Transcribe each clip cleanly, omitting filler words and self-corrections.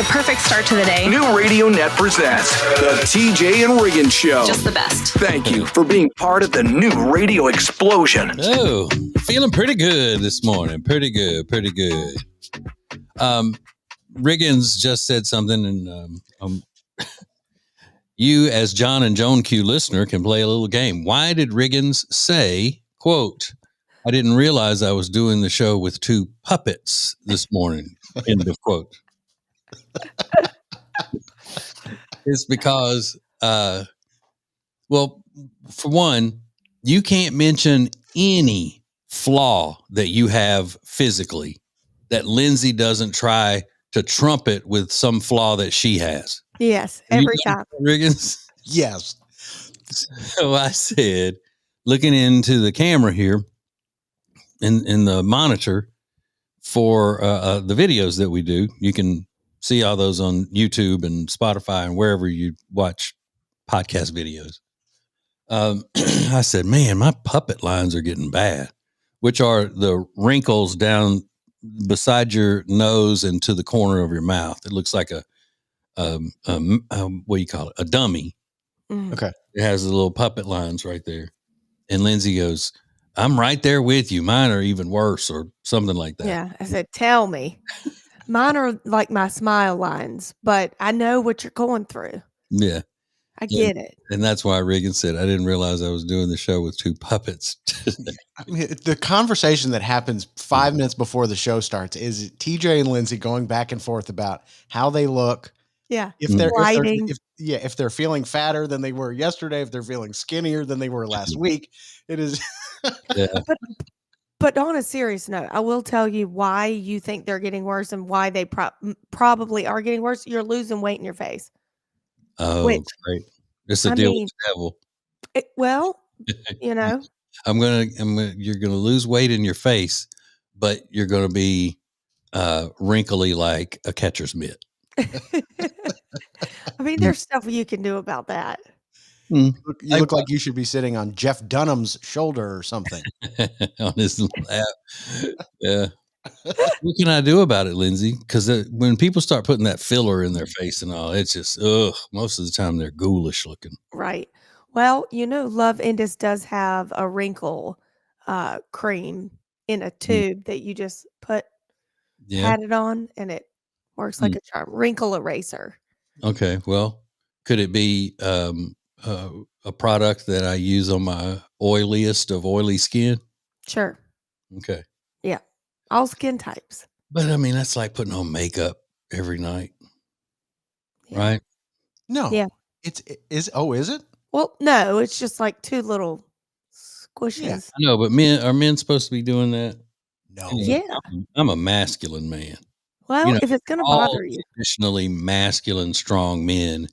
perfect start to the day. New Radio Net presents the TJ and Riggins Show. Just the best. Thank you for being part of the new radio explosion. Oh, feeling pretty good this morning. Pretty good. Riggins just said something, and you, as John and Joan Q listener, can play a little game. Why did Riggins say, quote, I didn't realize I was doing the show with two puppets this morning, end of quote. It's because, well, for one, you can't mention any flaw that you have physically that Lindsay doesn't try to trumpet with some flaw that she has. Yes, every time. Riggins? Yes. So I said, looking into the camera here in the monitor for the videos that we do, you can see all those on YouTube and Spotify and wherever you watch podcast videos. I said, man, my puppet lines are getting bad, which are the wrinkles down beside your nose and to the corner of your mouth. It looks like a what do you call it? A dummy. Okay. It has the little puppet lines right there. And Lindsay goes, I'm right there with you. Mine are even worse or something like that. Yeah. I said, tell me. Mine are like my smile lines, but I know what you're going through. Yeah. I get it. And that's why Riggins said, I didn't realize I was doing the show with two puppets. I mean, the conversation that happens 5 minutes before the show starts is TJ and Lindsay going back and forth about how they look. Yeah. If they're feeling fatter than they were yesterday, if they're feeling skinnier than they were last week, it is. Yeah. But on a serious note, I will tell you why you think they're getting worse and why they probably are getting worse. You're losing weight in your face. Oh, great. It's a deal with the devil. Well, you know, you're going to lose weight in your face, but you're going to be wrinkly like a catcher's mitt. I mean, there's stuff you can do about that. You look like you should be sitting on Jeff Dunham's shoulder or something. On his lap. Yeah. What can I do about it, Lindsay? Because when people start putting that filler in their face and all, it's just, most of the time they're ghoulish looking. Right. Well, Love Indus does have a wrinkle cream in a tube that you just pat it on and it works like a charm. Wrinkle eraser. Okay. Well, could it be a product that I use on my oiliest of oily skin? Sure. Okay. Yeah. All skin types. But I mean, that's like putting on makeup every night. Yeah. Right? No. Yeah. Is it? Well, no, it's just like two little squishes. Yeah. I know, but are men supposed to be doing that? No. Yeah. I'm a masculine man. Well, if it's going to bother you. Traditionally masculine, strong men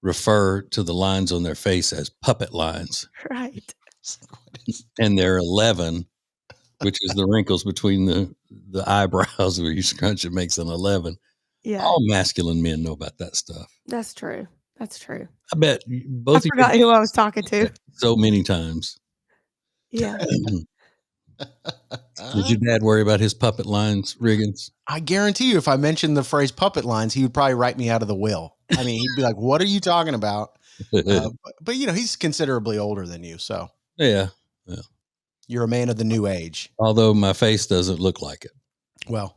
refer to the lines on their face as puppet lines. Right. And they're 11, which is the wrinkles between the eyebrows where you scrunch, it makes an 11. Yeah. All masculine men know about that stuff. That's true. I bet both of you forgot who I was talking to. so many times. Yeah. Did your dad worry about his puppet lines, Riggins? I guarantee you, if I mentioned the phrase puppet lines, he would probably write me out of the will. I mean, he'd be like, what are you talking about? But he's considerably older than you. So yeah. You're a man of the new age. Although my face doesn't look like it. Well,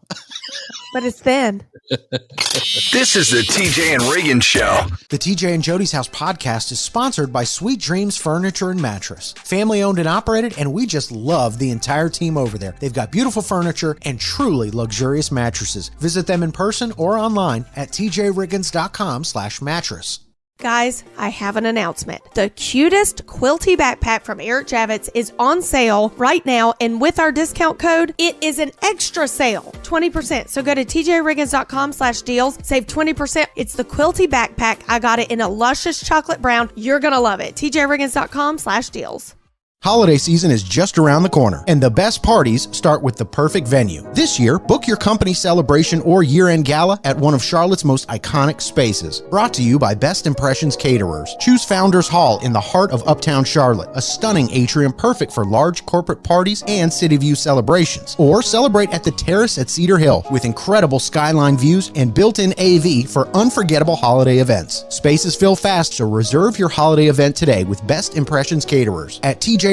but it's thin. This is the TJ and Riggins Show. The TJ and Jody's House podcast is sponsored by Sweet Dreams Furniture and Mattress. Family owned and operated, and we just love the entire team over there. They've got beautiful furniture and truly luxurious mattresses. Visit them in person or online at tjriggins.com/mattress. Guys, I have an announcement. The cutest quilty backpack from Eric Javits is on sale right now, and with our discount code, it is an extra sale, 20%. So go to tjriggins.com/deals, save 20%. It's the quilty backpack. I got it in a luscious chocolate brown. You're going to love it. tjriggins.com/deals. Holiday season is just around the corner, and the best parties start with the perfect venue. This year, book your company celebration or year-end gala at one of Charlotte's most iconic spaces. Brought to you by Best Impressions Caterers. Choose Founders Hall in the heart of Uptown Charlotte, a stunning atrium perfect for large corporate parties and city view celebrations. Or celebrate at the Terrace at Cedar Hill with incredible skyline views and built-in AV for unforgettable holiday events. Spaces fill fast, so reserve your holiday event today with Best Impressions Caterers at tjriggins.com/deals.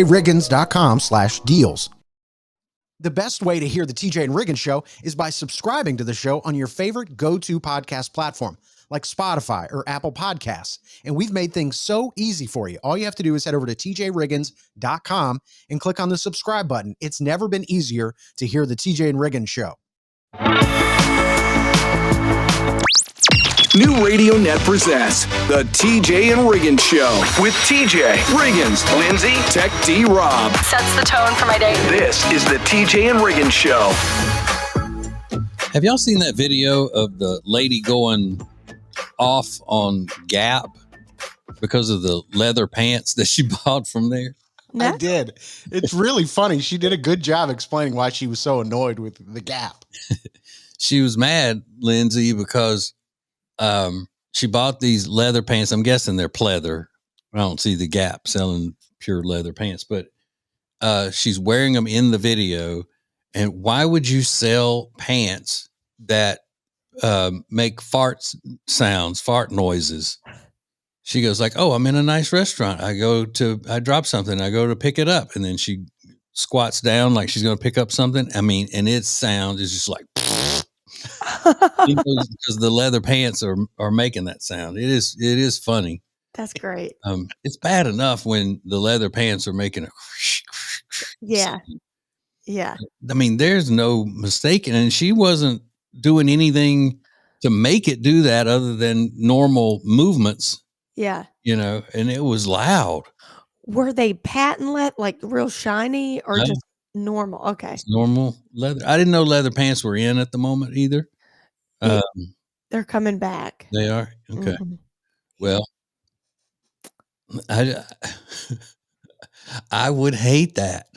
The best way to hear the TJ and Riggins Show is by subscribing to the show on your favorite go-to podcast platform, like Spotify or Apple Podcasts. And we've made things so easy for you. All you have to do is head over to tjriggins.com and click on the subscribe button. It's never been easier to hear the TJ and Riggins Show. New Radio Net presents the TJ and Riggins Show with TJ, Riggins, Lindsay, Tech D Rob. Sets the tone for my day. This is the TJ and Riggins Show. Have y'all seen that video of the lady going off on Gap because of the leather pants that she bought from there? No? I did. It's really funny. She did a good job explaining why she was so annoyed with the Gap. She was mad, Lindsay, because she bought these leather pants. I'm guessing they're pleather. I don't see the Gap selling pure leather pants, but she's wearing them in the video. And why would you sell pants that make fart noises? She goes like, "Oh, I'm in a nice restaurant. I drop something. I go to pick it up." And then she squats down like she's going to pick up something. I mean, and its sound is just like, because the leather pants are making that sound. It is funny. That's great. It's bad enough when the leather pants are making a Yeah. Yeah. I mean, there's no mistaking, and she wasn't doing anything to make it do that other than normal movements, Yeah. and it was loud. Were they patent like real shiny or No. just normal? Okay. It's normal leather. I didn't know leather pants were in at the moment either. Yeah. They're coming back. They are? Okay. Mhm. Well, I would hate that.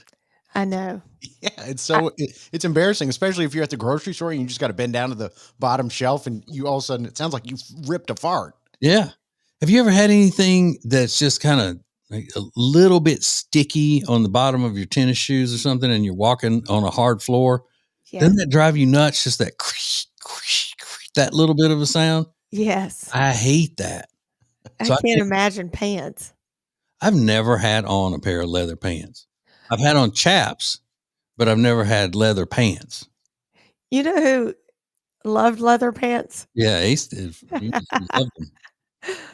I know. Yeah, it's embarrassing, especially if you're at the grocery store and you just got to bend down to the bottom shelf and you all of a sudden, it sounds like you ripped a fart. Yeah. Have you ever had anything that's just kind of like a little bit sticky on the bottom of your tennis shoes or something, and you're walking on a hard floor? Yeah. Doesn't that drive you nuts? Just that that little bit of a sound. Yes. I hate that. I So can't imagine pants. I've never had on a pair of leather pants. I've had on chaps, but I've never had leather pants. You know who loved leather pants? Yeah, Ace did. He used to love them.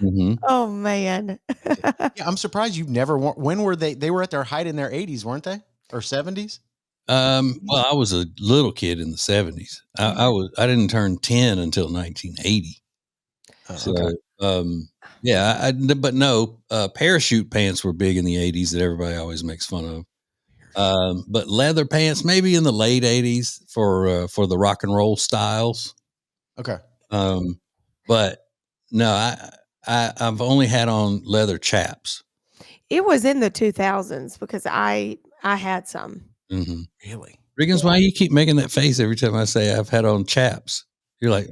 Mhm. Oh man. Yeah, I'm surprised you've never worn. When were they? They were at their height in their 80s, weren't they? Or 70s? Well, I was a little kid in the 70s. I didn't turn 10 until 1980. So, yeah, but no, parachute pants were big in the 80s that everybody always makes fun of. But leather pants, maybe in the late 80s for the rock and roll styles. Okay. But no, I've only had on leather chaps. It was in the 2000s because I had some. Mm-hmm. Really? Riggins, why you keep making that face every time I say I've had on chaps? You're like,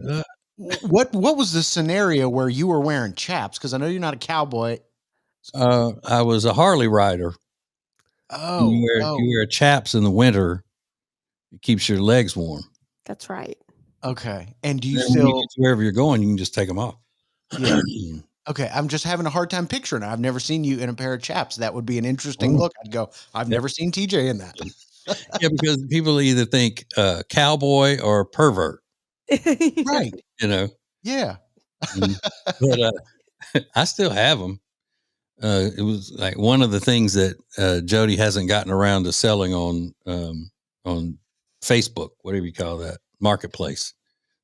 What was the scenario where you were wearing chaps? Because I know you're not a cowboy. I was a Harley rider. Oh, You wear chaps in the winter. It keeps your legs warm. That's right. okay. And do you Then when still? you get to wherever you're going, you can just take them off. Yeah. Okay, I'm just having a hard time picturing it. I've never seen you in a pair of chaps. That would be an interesting look. I'd go, I've never seen TJ in that. Yeah, because people either think cowboy or pervert. Right. Yeah. But I still have them. It was like one of the things that Jody hasn't gotten around to selling on Facebook, whatever you call that, marketplace.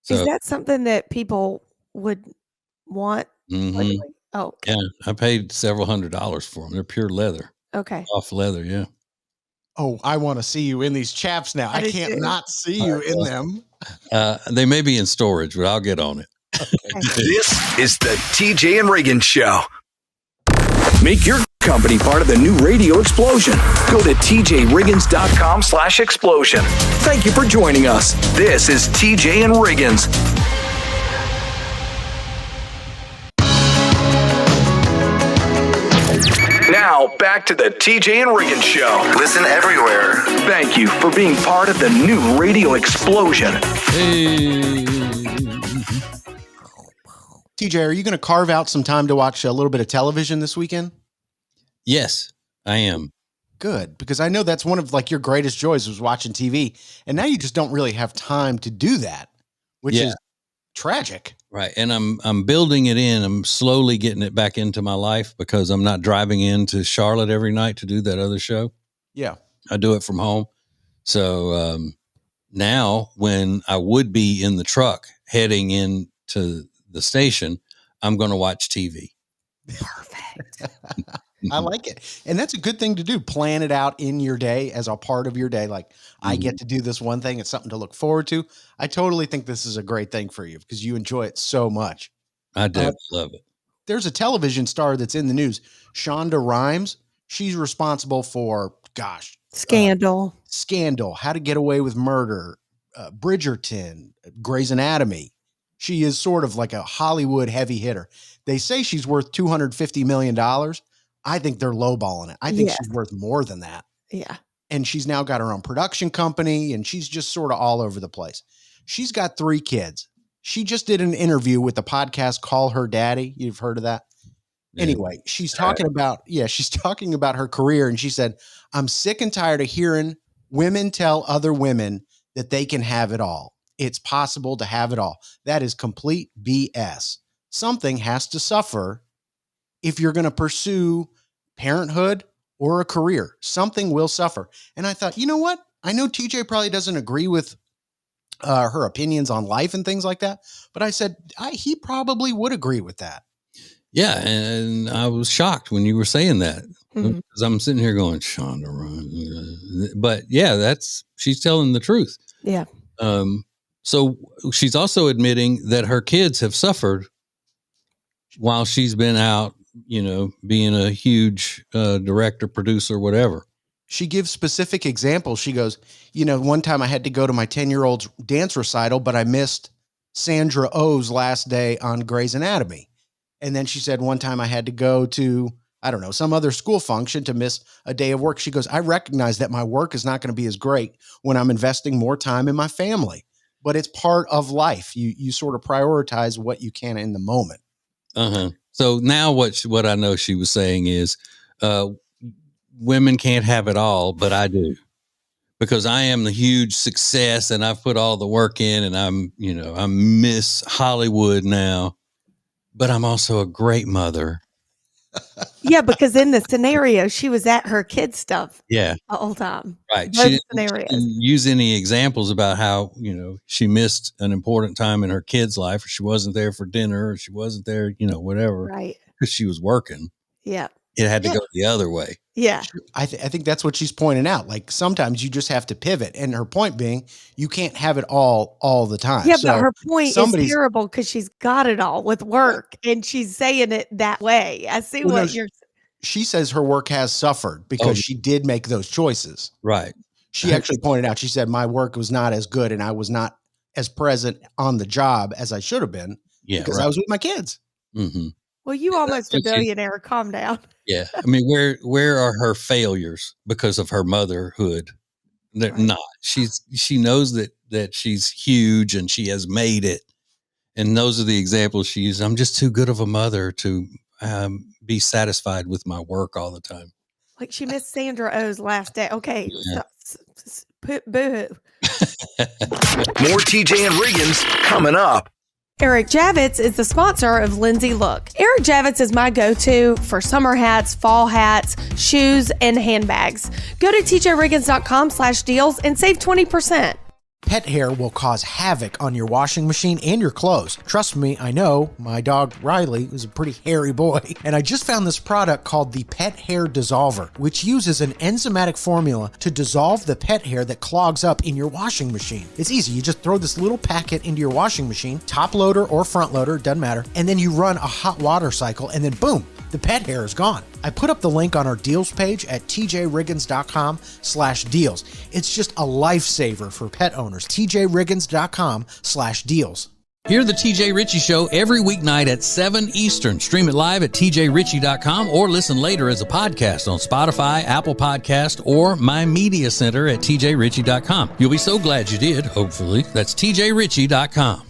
So Is that something that people would want? mhm. Oh, Yeah, I paid several $100s for them. They're pure leather, okay. off leather. Yeah. Oh, I want to see you in these chaps now. I do can't too. not see you in them. They may be in storage, but I'll get on it. This is the TJ and Riggins Show. Make your company part of the new radio explosion. Go to tjriggins.com/explosion. Thank you for joining us. This is TJ and Riggins. Now, back to the TJ and Riggins Show. Listen everywhere. Thank you for being part of the new radio explosion. Hey. TJ, are you going to carve out some time to watch a little bit of television this weekend? Yes, I am. Good, because I know that's one of like your greatest joys was watching TV, and now you just don't really have time to do that, which is tragic. Right. And I'm building it in. I'm slowly getting it back into my life because I'm not driving into Charlotte every night to do that other show. Yeah. I do it from home. So now when I would be in the truck heading into the station, I'm going to watch TV. Perfect. I like it. And that's a good thing to do. Plan it out in your day as a part of your day. Like, I get to do this one thing. It's something to look forward to. I totally think this is a great thing for you because you enjoy it so much. I do love it. There's a television star that's in the news, Shonda Rhimes. She's responsible for, Scandal. How to Get Away with Murder, Bridgerton, Grey's Anatomy. She is sort of like a Hollywood heavy hitter. They say she's worth $250 million. I think they're lowballing it. I think she's worth more than that. Yeah. And she's now got her own production company, and she's just sort of all over the place. She's got 3 kids. She just did an interview with the podcast Call Her Daddy. You've heard of that? Yeah. Anyway, she's talking about her career, and she said, I'm sick and tired of hearing women tell other women that they can have it all. It's possible to have it all. That is complete BS. Something has to suffer if you're going to pursue parenthood or a career. Something will suffer. And I thought, you know what? I know TJ probably doesn't agree with her opinions on life and things like that, but I said he probably would agree with that. Yeah, and I was shocked when you were saying that because I'm sitting here going, Shonda Rhimes. But yeah, she's telling the truth. Yeah. So she's also admitting that her kids have suffered while she's been out, being a huge director, producer, whatever. She gives specific examples. She goes, one time I had to go to my 10-year-old's dance recital, but I missed Sandra Oh's last day on Grey's Anatomy. And then she said one time I had to go to, some other school function to miss a day of work. She goes, I recognize that my work is not going to be as great when I'm investing more time in my family, but it's part of life. You sort of prioritize what you can in the moment. Uh-huh. So now what I know she was saying is women can't have it all, but I do. Because I am the huge success and I've put all the work in and I'm Miss Hollywood now, but I'm also a great mother. Yeah, because in the scenario, she was at her kids' stuff the whole time. Right. She didn't use any examples about how, she missed an important time in her kid's life, or she wasn't there for dinner, or she wasn't there, whatever. Right. Because she was working. Yeah. It had to go the other way. Yeah. I think that's what she's pointing out. Like sometimes you just have to pivot. And her point being, you can't have it all the time. Yeah, so but her point is terrible because she's got it all with work and she's saying it that way. I see she says her work has suffered because she did make those choices. Right. She actually pointed out, she said, my work was not as good and I was not as present on the job as I should have been because I was with my kids. Mm-hmm. Well, you almost a billionaire. Calm down. Yeah. I mean, where are her failures because of her motherhood? They're not. She knows that she's huge and she has made it. And those are the examples she uses. I'm just too good of a mother to be satisfied with my work all the time. Like she missed Sandra Oh's last day. Okay. Yeah. Boo-hoo. More TJ and Riggins coming up. Eric Javits is the sponsor of Lindsay Look. Eric Javits is my go-to for summer hats, fall hats, shoes, and handbags. Go to tjriggins.com/deals and save 20%. Pet hair will cause havoc on your washing machine and your clothes. Trust me, I know. My dog Riley is a pretty hairy boy. And I just found this product called the Pet Hair Dissolver, which uses an enzymatic formula to dissolve the pet hair that clogs up in your washing machine. It's easy. You just throw this little packet into your washing machine, top loader or front loader, doesn't matter. And then you run a hot water cycle and then boom, the pet hair is gone. I put up the link on our deals page at tjriggins.com/deals. It's just a lifesaver for pet owners. tjriggins.com/deals. Hear the TJ Ritchie Show every weeknight at 7 Eastern. Stream it live at tjritchie.com or listen later as a podcast on Spotify, Apple Podcast, or my media center at tjritchie.com. You'll be so glad you did, hopefully. That's tjritchie.com.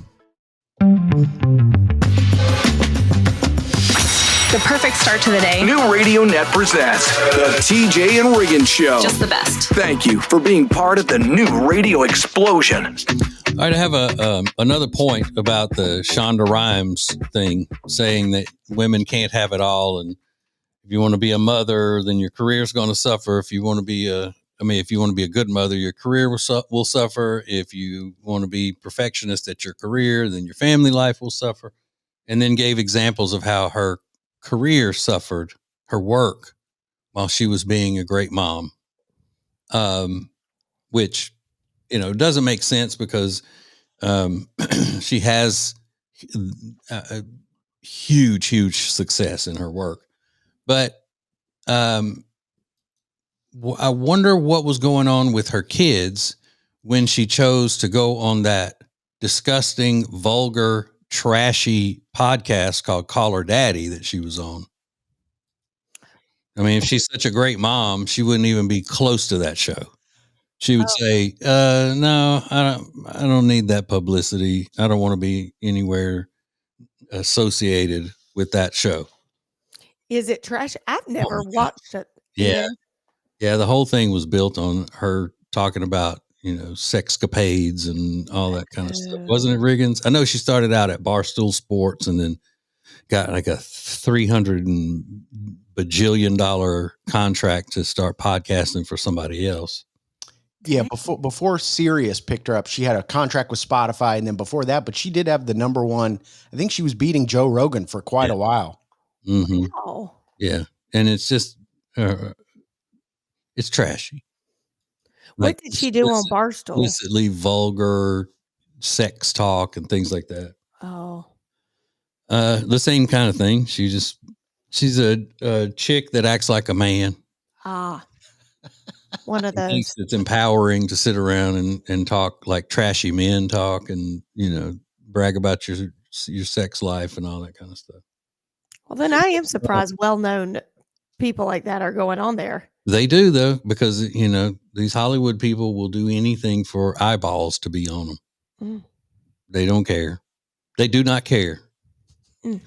The perfect start to the day. New Radio Net presents the TJ and Riggins Show. Just the best. Thank you for being part of the new radio explosion. All right, I have another point about the Shonda Rhimes thing, saying that women can't have it all, and if you want to be a mother, then your career's going to suffer. If you want to be a good mother, your career will suffer. If you want to be perfectionist at your career, then your family life will suffer. And then gave examples of how her career suffered, her work, while she was being a great mom, which, doesn't make sense because she has a huge success in her work. But I wonder what was going on with her kids when she chose to go on that disgusting, vulgar, trashy podcast called Call Her Daddy that she was on. I mean, if she's such a great mom, she wouldn't even be close to that show. She would say, no, I don't need that publicity. I don't want to be anywhere associated with that show. Is it trash? I've never watched it. Yeah. Yeah. The whole thing was built on her talking about, sexcapades and all that kind of stuff. Wasn't it, Riggins? I know she started out at Barstool Sports and then got like a $300 bajillion contract to start podcasting for somebody else. Yeah, before Sirius picked her up, she had a contract with Spotify, and then before that, but she did have the number one. I think she was beating Joe Rogan for quite a while. Mm-hmm. Wow. Yeah, and it's just it's trashy. What did she do on Barstool? Explicitly vulgar sex talk and things like that. Oh, the same kind of thing. She's a chick that acts like a man. One of those. Thinks it's empowering to sit around and talk like trashy men talk and, brag about your sex life and all that kind of stuff. Well, then I am surprised well-known people like that are going on there. They do, though, because, these Hollywood people will do anything for eyeballs to be on them. Mm. They don't care. They do not care. Mm.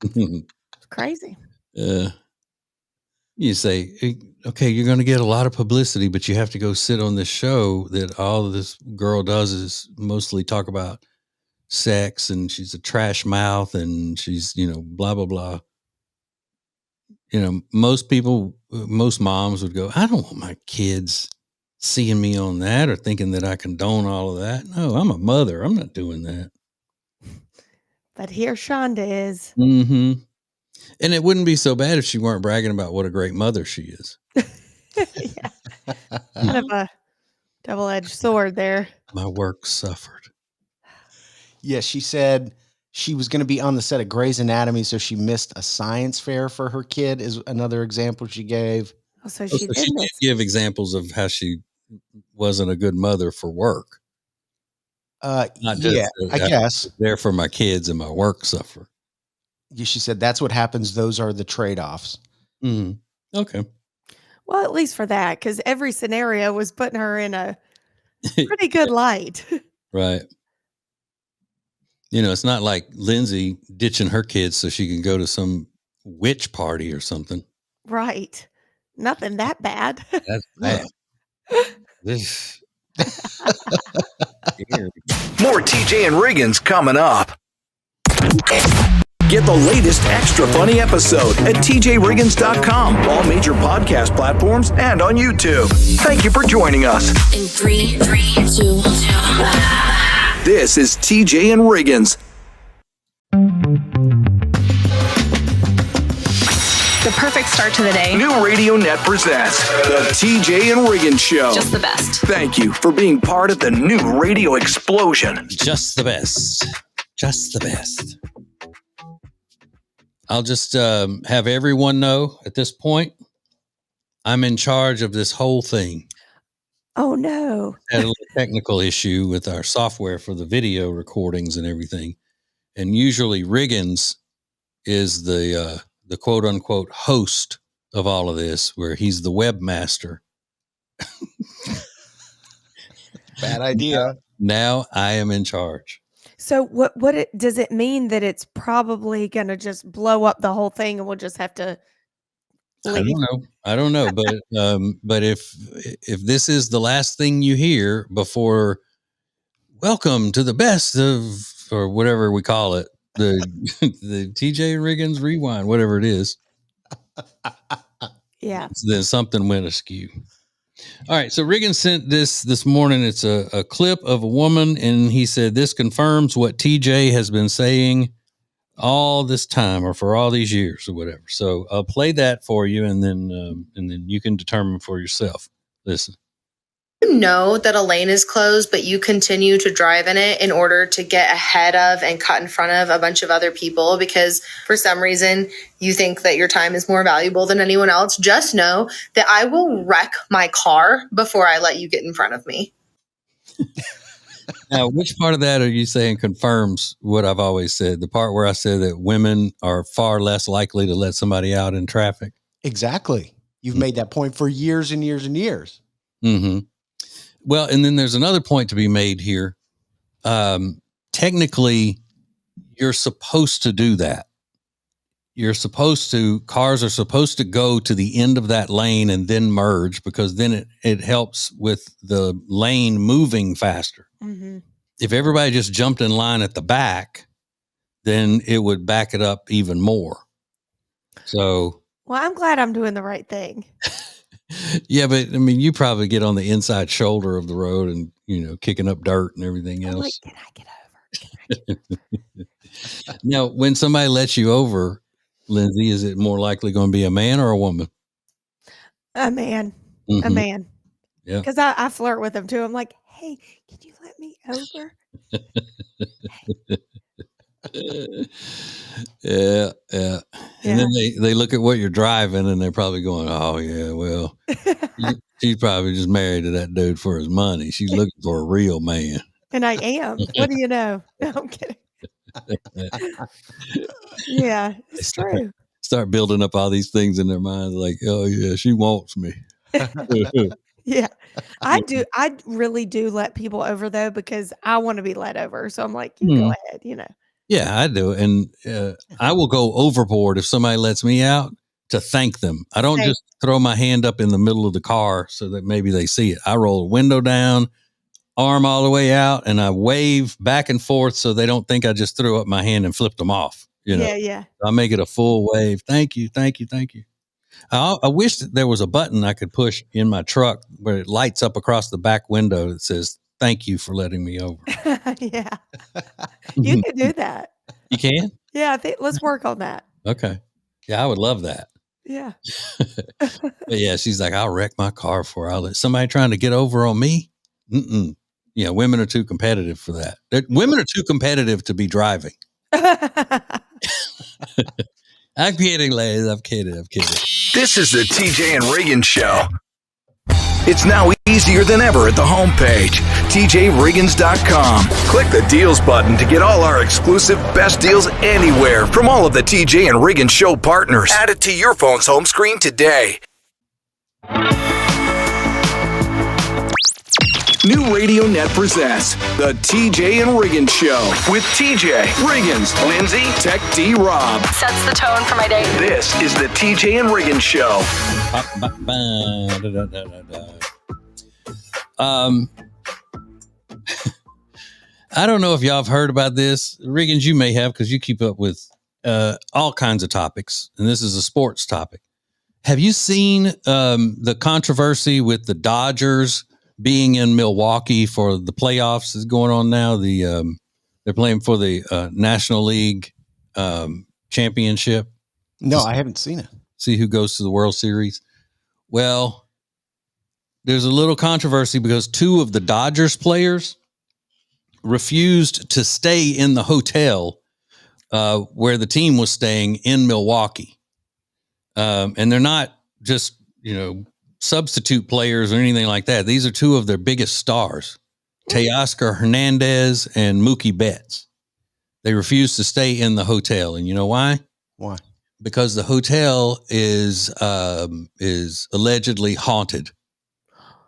It's crazy. You say, okay, you're going to get a lot of publicity, but you have to go sit on this show that all of this girl does is mostly talk about sex, and she's a trash mouth, and she's, blah, blah, blah. Most moms would go, I don't want my kids seeing me on that or thinking that I condone all of that. No, I'm a mother. I'm not doing that. But here Shonda is. Mm-hmm. And it wouldn't be so bad if she weren't bragging about what a great mother she is. Yeah. Kind of a double-edged sword there. My work suffered. Yeah, she said she was going to be on the set of Grey's Anatomy, so she missed a science fair for her kid is another example she gave. Oh, so she did give examples of how she wasn't a good mother for work. Not just, I guess. There for my kids and my work suffer. Yeah, she said that's what happens. Those are the trade-offs. Mm-hmm. Okay. Well, at least for that, because every scenario was putting her in a pretty good light. Right. It's not like Lindsay ditching her kids so she can go to some witch party or something. Right. Nothing that bad. That's bad. More TJ and Riggins coming up. Get the latest extra funny episode at tjriggins.com, all major podcast platforms, and on YouTube. Thank you for joining us. In 3, 2, 1. This is TJ and Riggins. The perfect start to the day. New Radio Net presents the TJ and Riggins Show. Just the best. Thank you for being part of the new radio explosion. Just the best. Just the best. I'll just have everyone know at this point, I'm in charge of this whole thing. Oh, no. Had a little technical issue with our software for the video recordings and everything. And usually Riggins is the quote unquote host of all of this, where he's the webmaster. Bad idea. Now I am in charge. So does it mean that it's probably going to just blow up the whole thing and we'll just have to leave? I don't know, but if this is the last thing you hear before welcome to the best of, or whatever we call it, the TJ Riggins rewind, whatever it is. Yeah. Then something went askew. All right. So Riggins sent this morning. It's a clip of a woman, and he said, this confirms what TJ has been saying all this time, or for all these years, or whatever. So I'll play that for you, and then you can determine for yourself. Listen. You know that a lane is closed, but you continue to drive in it in order to get ahead of and cut in front of a bunch of other people because for some reason you think that your time is more valuable than anyone else. Just know that I will wreck my car before I let you get in front of me. Now, which part of that are you saying confirms what I've always said? The part where I said that women are far less likely to let somebody out in traffic? Exactly. You've made that point for years and years and years. Mm-hmm. Well, and then there's another point to be made here. Technically, you're supposed to do that. Cars are supposed to go to the end of that lane and then merge, because then it helps with the lane moving faster. Mm-hmm. If everybody just jumped in line at the back, then it would back it up even more. So, Well, I'm glad I'm doing the right thing. yeah, but I mean, you probably get on the inside shoulder of the road and, kicking up dirt and everything else. I'm like, can I get over? Now, when somebody lets you over, Lindsay, is it more likely going to be a man or a woman? A man. Mm-hmm. A man. Yeah. Because I flirt with them too. I'm like, hey, can you let me over? Yeah. And then they look at what you're driving and they're probably going, oh, yeah, well, she's probably just married to that dude for his money. She's looking for a real man. And I am. What do you know? No, I'm kidding. Yeah, it's true. Start building up all these things in their minds like, oh, yeah, she wants me. Yeah, I do. I really do let people over though, because I want to be let over. So I'm like, you go ahead, Yeah, I do. And I will go overboard if somebody lets me out to thank them. I don't just throw my hand up in the middle of the car so that maybe they see it. I roll the window down, arm all the way out, and I wave back and forth so they don't think I just threw up my hand and flipped them off. Yeah. I make it a full wave. Thank you. Thank you. Thank you. I wish that there was a button I could push in my truck where it lights up across the back window that says, thank you for letting me over. Yeah. You can do that. You can? Yeah, I think let's work on that. Okay. Yeah, I would love that. Yeah. But yeah, she's like, I'll wreck my car for I'll let somebody trying to get over on me. Mm-mm. Yeah, women are too competitive for that. Women are too competitive to be driving. I'm kidding, ladies. I'm kidding. This is the TJ and Riggins Show. It's now easier than ever at the homepage, tjriggins.com. Click the deals button to get all our exclusive best deals anywhere from all of the TJ and Riggins Show partners. Add it to your phone's home screen today. New Radio Net presents the TJ and Riggins Show with TJ, Riggins, Lindsay, Tech D, Rob. Sets the tone for my day. This is the TJ and Riggins Show. I don't know if y'all have heard about this. Riggins, you may have, because you keep up with all kinds of topics, and this is a sports topic. Have you seen the controversy with the Dodgers being in Milwaukee for the playoffs is going on now? They're playing for the National League championship. No, I haven't seen it. See who goes to the World Series. Well, there's a little controversy because two of the Dodgers players refused to stay in the hotel where the team was staying in Milwaukee. And they're not just, substitute players or anything like that. These are two of their biggest stars, Teoscar Hernandez and Mookie Betts. They refused to stay in the hotel. And you know why? Why? Because the hotel is allegedly haunted.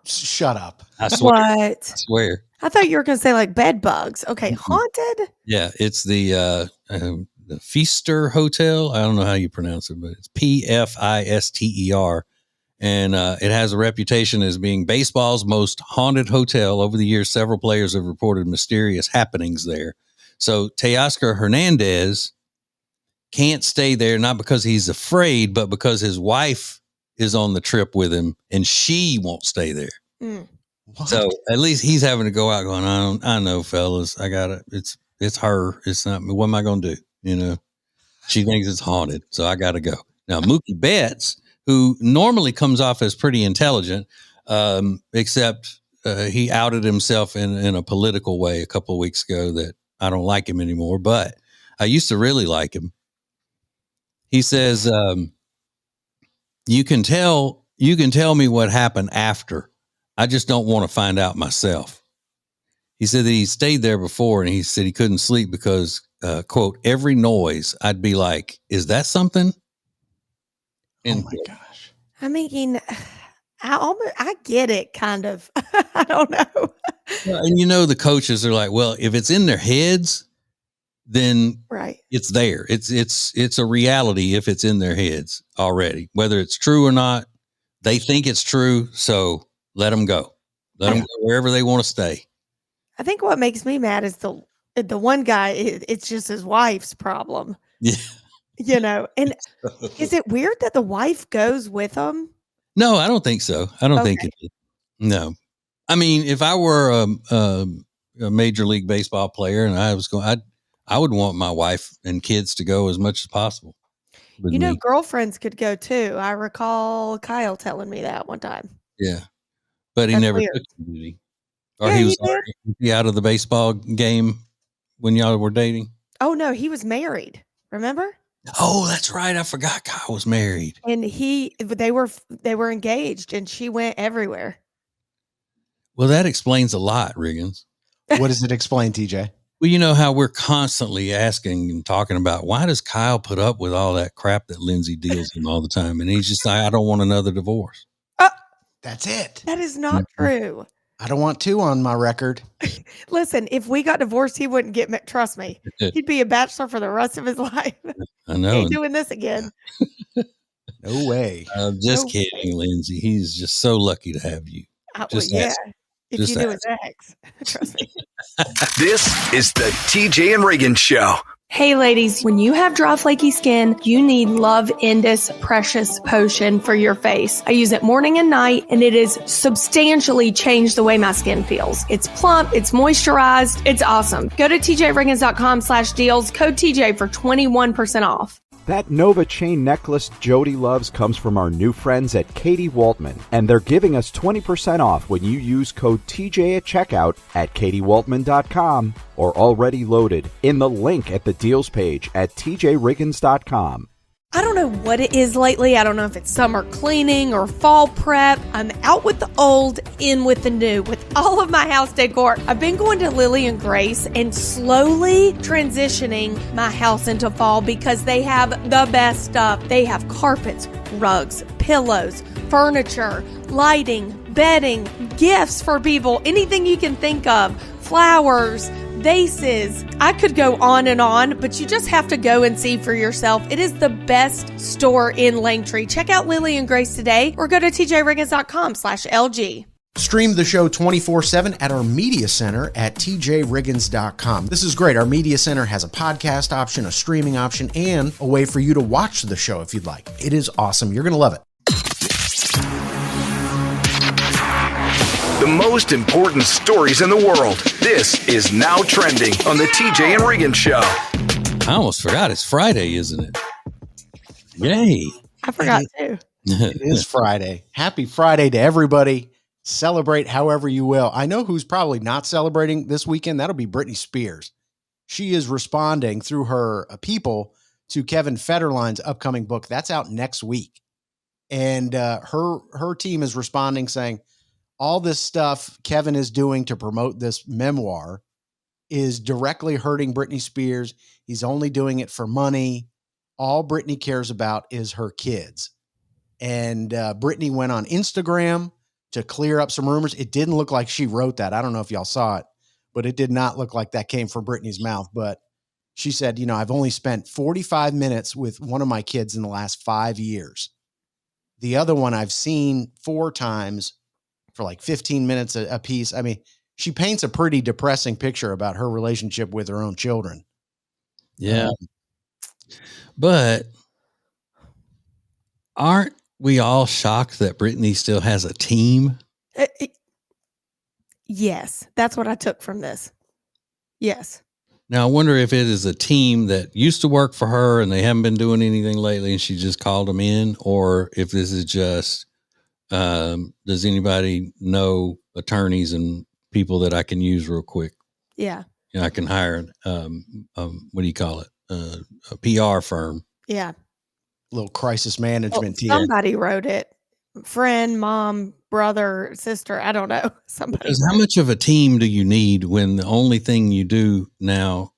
Shut up. I swear. What? I swear. I thought you were going to say like bed bugs. Okay, haunted? Yeah, it's the Feaster Hotel. I don't know how you pronounce it, but it's Pfister. And it has a reputation as being baseball's most haunted hotel. Over the years, several players have reported mysterious happenings there. So Teoscar Hernandez can't stay there, not because he's afraid, but because his wife is on the trip with him and she won't stay there. What? So at least he's having to go out going, I know, fellas, I got it. It's her. It's not me. What am I going to do? She thinks it's haunted. So I got to go. Now, Mookie Betts, who normally comes off as pretty intelligent, except he outed himself in a political way a couple of weeks ago that I don't like him anymore, but I used to really like him. He says, you can tell me what happened after. I just don't want to find out myself. He said that he stayed there before and he said he couldn't sleep because, quote, every noise I'd be like, is that something? Oh my gosh. I mean, I get it, kind of. I don't know. And the coaches are like, well, if it's in their heads, then Right. it's there. It's a reality if it's in their heads already, whether it's true or not. They think it's true, so let them go. Let them go wherever they want to stay. I think what makes me mad is the one guy. It's just his wife's problem. Yeah. And is it weird that the wife goes with him? No, I don't think so. I don't think it is. No. I mean, if I were a Major League Baseball player and I was going, I would want my wife and kids to go as much as possible. Girlfriends could go too. I recall Kyle telling me that one time. Yeah. But he That's never weird. took it, did he? Or Yeah, he he was did. already out of the baseball game when y'all were dating? Oh no, he was married. Remember? Oh, that's right. I forgot Kyle was married. And they were engaged, and she went everywhere. Well, that explains a lot, Riggins. What does it explain, TJ? Well, you know how we're constantly asking and talking about why does Kyle put up with all that crap that Lindsay deals him all the time? And he's just like, I don't want another divorce. That's it. That is not true. I don't want two on my record. Listen, if we got divorced, he wouldn't get. Trust me, he'd be a bachelor for the rest of his life. I know. Ain't doing this again. No way. Just kidding, Lindsay. He's just so lucky to have you. Yeah. If Just you knew his ex, trust me. This is the TJ and Riggins Show. Hey ladies, when you have dry flaky skin, you need Love Indus Precious Potion for your face. I use it morning and night, and it has substantially changed the way my skin feels. It's plump, it's moisturized, it's awesome. Go to tjriggins.com/deals, code TJ for 21% off. That Nova chain necklace Jody loves comes from our new friends at Katie Waltman, and they're giving us 20% off when you use code TJ at checkout at katiewaltman.com or already loaded in the link at the deals page at tjriggins.com. I don't know what it is lately. I don't know if it's summer cleaning or fall prep. I'm out with the old, in with the new, with all of my house decor. I've been going to Lily and Grace and slowly transitioning my house into fall because they have the best stuff. They have carpets, rugs, pillows, furniture, lighting, bedding, gifts for people, anything you can think of, flowers, vases. I could go on, but you just have to go and see for yourself. It is the best store in Langtree. Check out Lily and Grace today or go to tjriggins.com/LG. Stream the show 24/7 at our media center at tjriggins.com. This is great. Our media center has a podcast option, a streaming option, and a way for you to watch the show if you'd like. It is awesome. You're going to love it. The most important stories in the world. This is Now Trending on the TJ and Riggins Show. I almost forgot. It's Friday, isn't it? Yay. I forgot too. It is Friday. Happy Friday to everybody. Celebrate however you will. I know who's probably not celebrating this weekend. That'll be Britney Spears. she is responding through her people to Kevin Federline's upcoming book. That's out next week. And her team is responding saying, all this stuff Kevin is doing to promote this memoir is directly hurting Britney Spears. He's only doing it for money. All Britney cares about is her kids. And Britney went on Instagram to clear up some rumors. It didn't look like she wrote that. I don't know if y'all saw it, but it did not look like that came from Britney's mouth. But she said, I've only spent 45 minutes with one of my kids in the last 5 years. The other one I've seen 4 times for like 15 minutes a piece. I mean, she paints a pretty depressing picture about her relationship with her own children. Yeah. But aren't we all shocked that Britney still has a team? Yes, that's what I took from this. Yes. Now, I wonder if it is a team that used to work for her and they haven't been doing anything lately and she just called them in, or if this is just, does anybody know attorneys and people that I can use real quick? Yeah. I can hire, what do you call it? A PR firm. Yeah. Little crisis management team. Somebody wrote it. Friend, mom, brother, sister. I don't know. Somebody. Because how much of a team do you need when the only thing you do now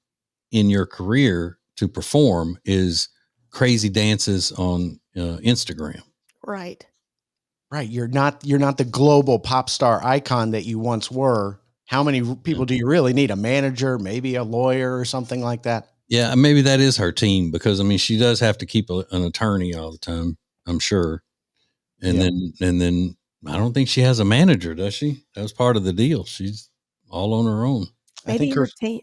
in your career to perform is crazy dances on Instagram? Right. Right. You're not the global pop star icon that you once were. How many people do you really need? A manager, maybe a lawyer or something like that? Yeah, maybe that is her team because, I mean, she does have to keep an attorney all the time, I'm sure. And then I don't think she has a manager, does she? That was part of the deal. She's all on her own. Maybe her team.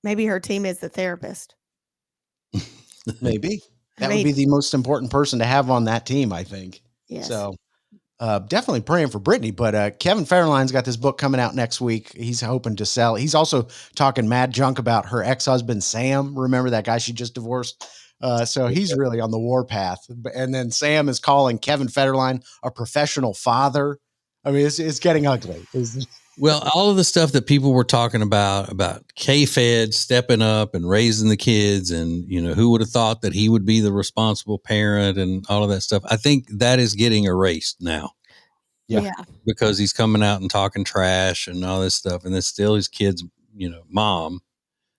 Maybe her team is the therapist. Maybe that would be the most important person to have on that team, I think. Yes. So definitely praying for Britney. But Kevin Federline's got this book coming out next week. He's hoping to sell. He's also talking mad junk about her ex-husband, Sam. Remember that guy she just divorced? So he's really on the warpath. And then Sam is calling Kevin Federline a professional father. I mean, it's getting ugly. Well, all of the stuff that people were talking about K-Fed stepping up and raising the kids and, who would have thought that he would be the responsible parent and all of that stuff. I think that is getting erased now. Yeah. Because he's coming out and talking trash and all this stuff. And it's still his kid's, mom.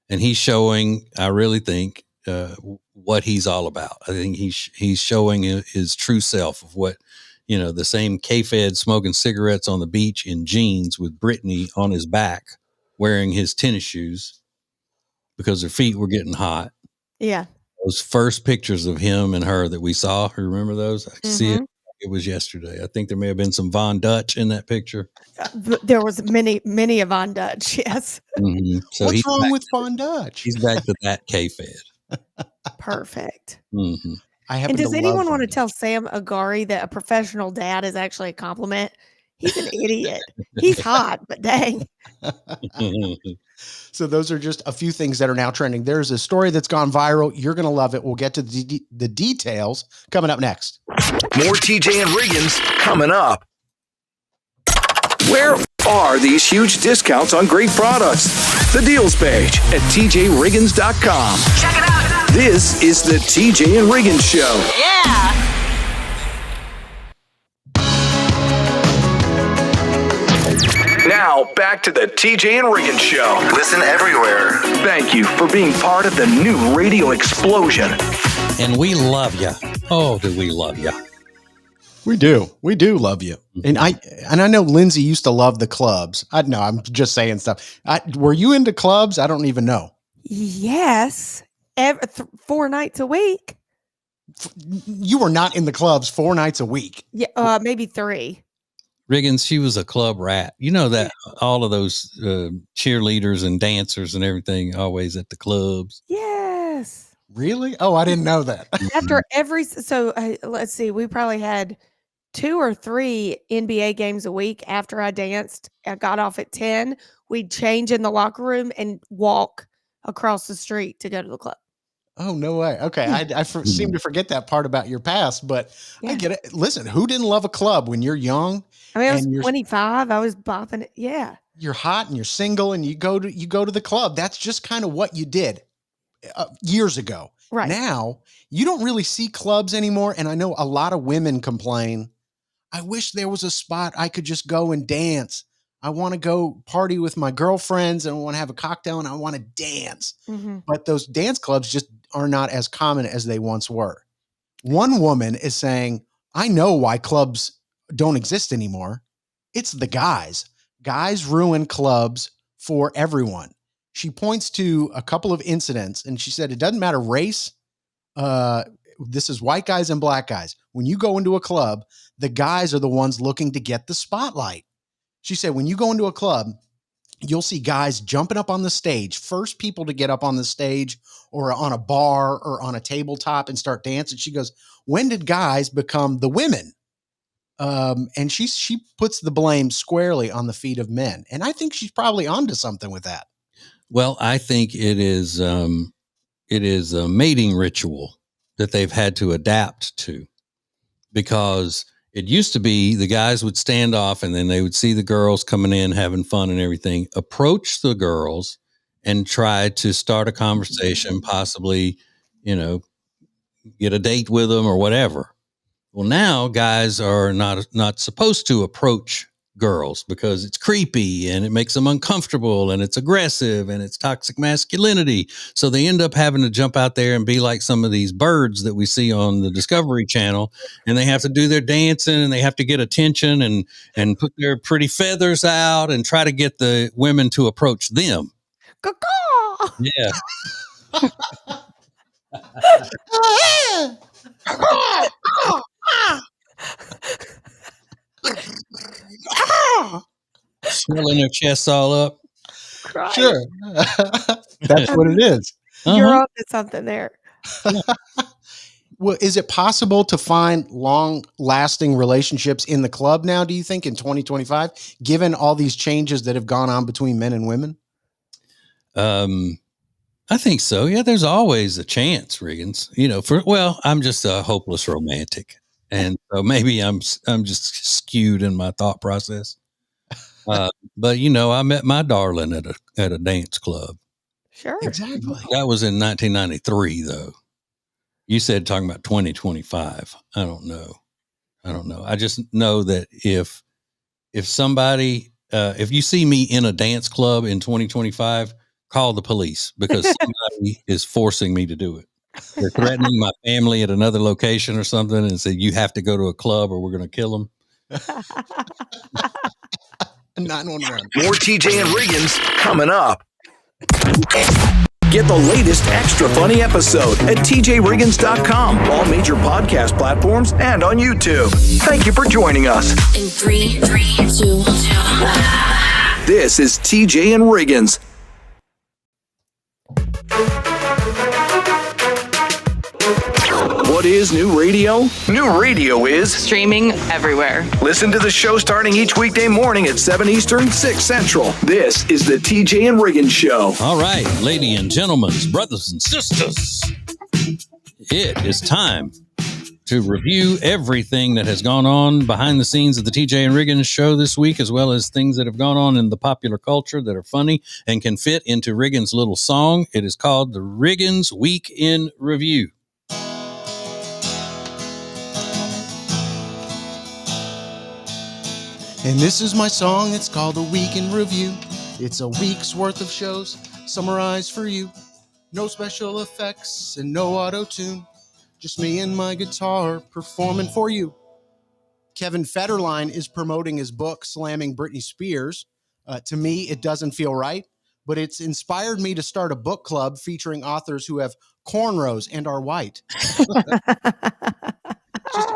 And he's showing, I really think, what he's all about. I think he's showing his true self of what, the same K-Fed smoking cigarettes on the beach in jeans with Britney on his back, wearing his tennis shoes because their feet were getting hot. Yeah. Those first pictures of him and her that we saw, remember those? I can see it. It was yesterday. I think there may have been some Von Dutch in that picture. There was many of Von Dutch. Yes. Mm-hmm. So what's wrong with Von Dutch? He's back to that K-Fed. Perfect. Mm-hmm. And does anyone want to tell Sam Agari that a professional dad is actually a compliment? He's an idiot. He's hot, but dang. So those are just a few things that are now trending. There's a story that's gone viral. You're going to love it. We'll get to the details coming up next. More TJ and Riggins coming up. Where are these huge discounts on great products? The deals page at tjriggins.com. Check it out. This is the TJ and Riggins Show. Yeah. Now, back to the TJ and Riggins Show. Listen everywhere. Thank you for being part of the new radio explosion. And we love you. Oh, do we love you? We do. We do love you. And I know Lindsay used to love the clubs. No, I'm just saying stuff. Were you into clubs? I don't even know. Yes. 4 nights a week. You were not in the clubs 4 nights a week. Yeah, maybe 3. Riggins, she was a club rat. You know that all of those cheerleaders and dancers and everything always at the clubs. Yes. Really? Oh, I didn't know that. After let's see, we probably had 2 or 3 NBA games a week after I danced. I got off at 10. We'd change in the locker room and walk across the street to go to the club. Oh, no way. Okay. I seem to forget that part about your past, but I get it. Listen, who didn't love a club when you're young? I mean, I was 25. I was bopping it. Yeah. you're hot and you're single and you go to the club. That's just kind of what you did years ago. Right. Now you don't really see clubs anymore. And I know a lot of women complain, I wish there was a spot I could just go and dance. I want to go party with my girlfriends and I want to have a cocktail and I want to dance. Mm-hmm. But those dance clubs just are not as common as they once were. One woman is saying, I know why clubs don't exist anymore. It's the guys. Guys ruin clubs for everyone. She points to a couple of incidents and she said, it doesn't matter race. This is white guys and black guys. When you go into a club, the guys are the ones looking to get the spotlight. She said, when you go into a club, you'll see guys jumping up on the stage, first people to get up on the stage or on a bar or on a tabletop and start dancing. She goes, when did guys become the women? And she puts the blame squarely on the feet of men. And I think she's probably onto something with that. Well, I think it is a mating ritual that they've had to adapt to, because it used to be the guys would stand off and then they would see the girls coming in having fun and everything, approach the girls and try to start a conversation, possibly, get a date with them or whatever. Well, now guys are not supposed to approach girls because it's creepy and it makes them uncomfortable and it's aggressive and it's toxic masculinity. So they end up having to jump out there and be like some of these birds that we see on the Discovery Channel, and they have to do their dancing and they have to get attention and put their pretty feathers out and try to get the women to approach them. Caw-caw! Yeah. Swelling their chests all up. Christ. Sure. That's what it is. You're on to something there. Well, is it possible to find long-lasting relationships in the club now, do you think, in 2025, given all these changes that have gone on between men and women? I think so. Yeah, there's always a chance, Riggins. I'm just a hopeless romantic, and so maybe I'm just skewed in my thought process. But I met my darling at a dance club. Sure. Exactly. That was in 1993, though. You said talking about 2025. I don't know. I just know that if somebody, if you see me in a dance club in 2025, call the police, because somebody is forcing me to do it. They're threatening my family at another location or something and say, you have to go to a club or we're going to kill them. 911. More TJ and Riggins coming up. Get the latest extra funny episode at tjriggins.com, all major podcast platforms, and on YouTube. Thank you for joining us. In 3, 2, 1. This is TJ and Riggins. What is new radio? New radio is streaming everywhere. Listen to the show starting each weekday morning at 7 Eastern, 6 Central. This is the TJ and Riggins Show. All right, ladies and gentlemen, brothers and sisters, it is time to review everything that has gone on behind the scenes of the TJ and Riggins Show this week, as well as things that have gone on in the popular culture that are funny and can fit into Riggins' little song. It is called the Riggins Week in Review. And this is my song. It's called The Week in Review. It's a week's worth of shows summarized for you. No special effects and no auto-tune. Just me and my guitar performing for you. Kevin Federline is promoting his book, Slamming Britney Spears. To me, it doesn't feel right, but it's inspired me to start a book club featuring authors who have cornrows and are white. Just a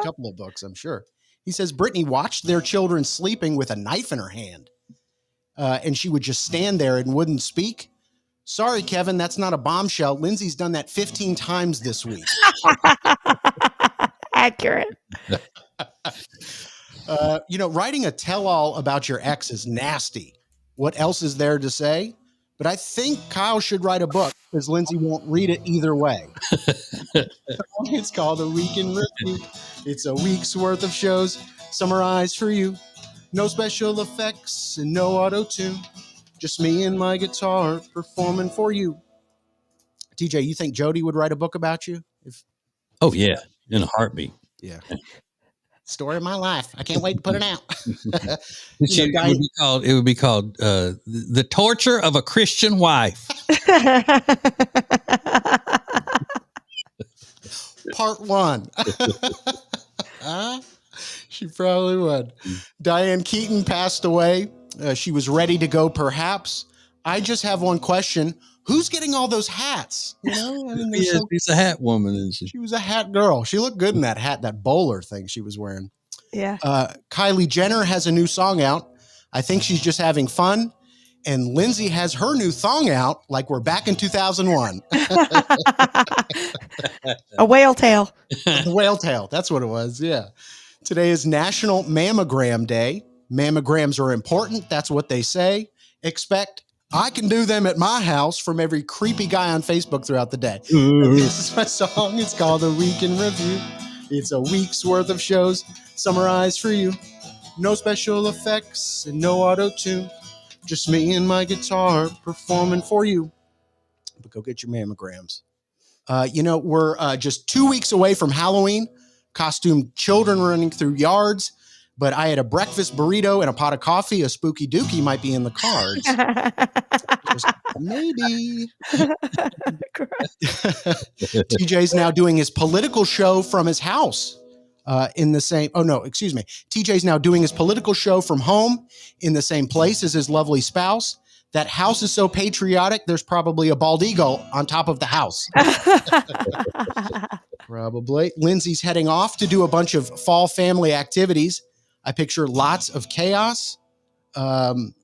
couple of books, I'm sure. He says Britney watched their children sleeping with a knife in her hand, and she would just stand there and wouldn't speak. Sorry, Kevin, that's not a bombshell. Lindsay's done that 15 times this week. Accurate. Writing a tell-all about your ex is nasty. What else is there to say? But I think Kyle should write a book because Lindsay won't read it either way. It's called A Week in Review. It's a week's worth of shows summarized for you. No special effects and no auto-tune. Just me and my guitar performing for you. TJ, you think Jody would write a book about you? Oh yeah, in a heartbeat. Yeah. Story of my life. I can't wait to put it out. It would be called The Torture of a Christian Wife. Part 1. She probably would. Diane Keaton passed away. She was ready to go, perhaps. I just have one question. Who's getting all those hats? You know, I mean, she's a hat woman, isn't she? She was a hat girl. She looked good in that hat, that bowler thing she was wearing. Yeah. Kylie Jenner has a new song out. I think she's just having fun. And Lindsay has her new thong out like we're back in 2001. A whale tail. The whale tail. That's what it was. Yeah. Today is National Mammogram Day. Mammograms are important. That's what they say. Expect I can do them at my house from every creepy guy on Facebook throughout the day. This is my song. It's called The Week in Review. It's a week's worth of shows summarized for you. No special effects and no auto-tune. Just me and my guitar performing for you. But go get your mammograms. We're just 2 weeks away from Halloween. Costumed children running through yards. But I had a breakfast burrito and a pot of coffee. A spooky dookie might be in the cards. Just maybe. TJ's now doing his political show from his house. TJ's now doing his political show from home in the same place as his lovely spouse. That house is so patriotic, there's probably a bald eagle on top of the house. Probably. Lindsay's heading off to do a bunch of fall family activities. I picture lots of chaos. You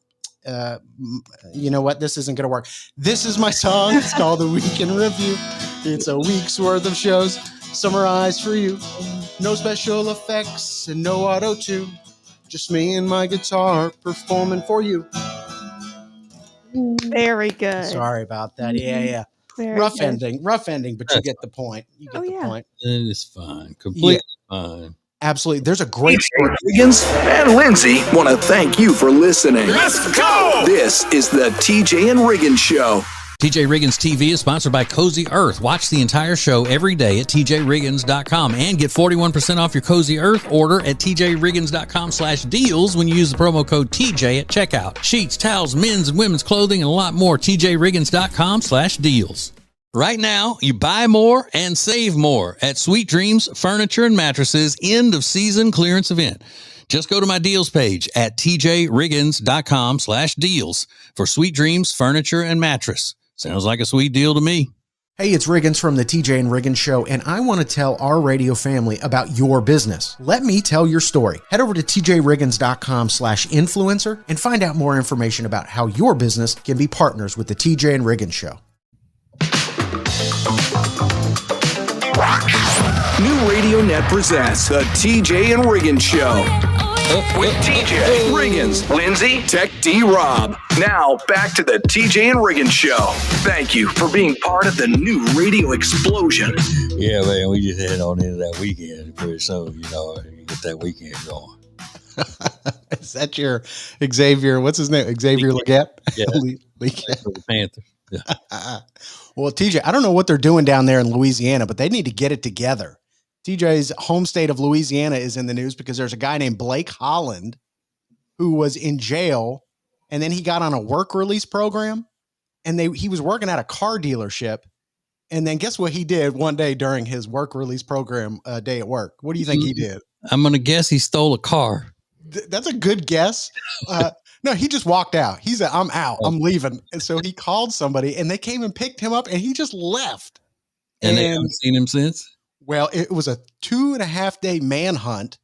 know what? This isn't going to work. This is my song. It's called The Week in Review. It's a week's worth of shows summarized for you. No special effects and no auto-tune. Just me and my guitar performing for you. Very good. Sorry about that. Yeah. Very rough good. ending, but you get the point. You get the point. It is fine. Completely fine. Absolutely. There's a great story. Riggins and Lindsay want to thank you for listening. Let's go! This is the TJ and Riggins Show. TJ Riggins TV is sponsored by Cozy Earth. Watch the entire show every day at tjriggins.com and get 41% off your Cozy Earth order at tjriggins.com/deals when you use the promo code TJ at checkout. Sheets, towels, men's and women's clothing, and a lot more. tjriggins.com/deals. Right now, you buy more and save more at Sweet Dreams Furniture and Mattresses end of season clearance event. Just go to my deals page at tjriggins.com/deals for Sweet Dreams Furniture and Mattress. Sounds like a sweet deal to me. Hey, it's Riggins from the TJ and Riggins Show, and I want to tell our radio family about your business. Let me tell your story. Head over to tjriggins.com/influencer and find out more information about how your business can be partners with the TJ and Riggins Show. New Radio Net presents the TJ and Riggins Show. With TJ, Riggins, Lindsay, Tech D Rob. Now back to the TJ and Riggins Show. Thank you for being part of the new radio explosion. Yeah, man, we just head on into that weekend pretty soon, get that weekend going. Is that your Xavier? What's his name? Xavier Leggett? Yeah. Leggett. For the Panther. Yeah. Well, TJ, I don't know what they're doing down there in Louisiana, but they need to get it together. TJ's home state of Louisiana is in the news because there's a guy named Blake Holland who was in jail, and then he got on a work release program, and he was working at a car dealership. And then guess what he did one day during his work release program day at work? What do you think he did? I'm going to guess he stole a car. That's a good guess. No, he just walked out. He said, I'm out. I'm leaving. And so he called somebody, and they came and picked him up, and he just left. And they haven't seen him since? Well, it was a 2.5 day manhunt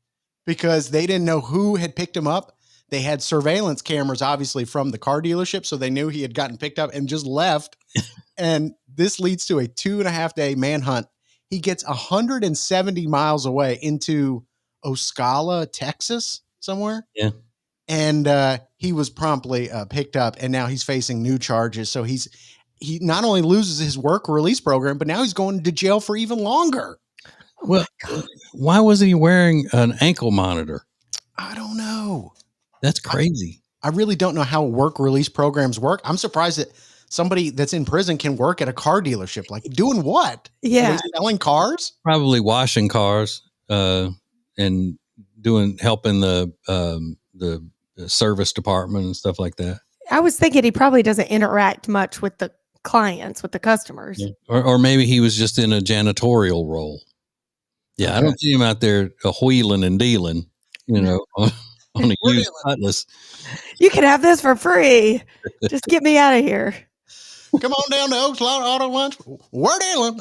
because they didn't know who had picked him up. They had surveillance cameras, obviously, from the car dealership, so they knew he had gotten picked up and just left. And this leads to a 2.5 day manhunt. He gets 170 miles away into Osceola, Texas, somewhere. Yeah. And he was promptly picked up, and now he's facing new charges. So he not only loses his work release program, but now he's going to jail for even longer. Well, why wasn't he wearing an ankle monitor? I don't know. That's crazy. I really don't know how work release programs work. I'm surprised that somebody that's in prison can work at a car dealership. Like doing what? Yeah. Are they selling cars? Probably washing cars and helping the service department and stuff like that. I was thinking he probably doesn't interact much with the clients, with the customers. Yeah. Or maybe he was just in a janitorial role. Yeah, Okay. I don't see him out there wheeling and dealing, on a used Cutlass. You can have this for free. Just get me out of here. Come on down to Oaks Auto Lunch. We're dealing.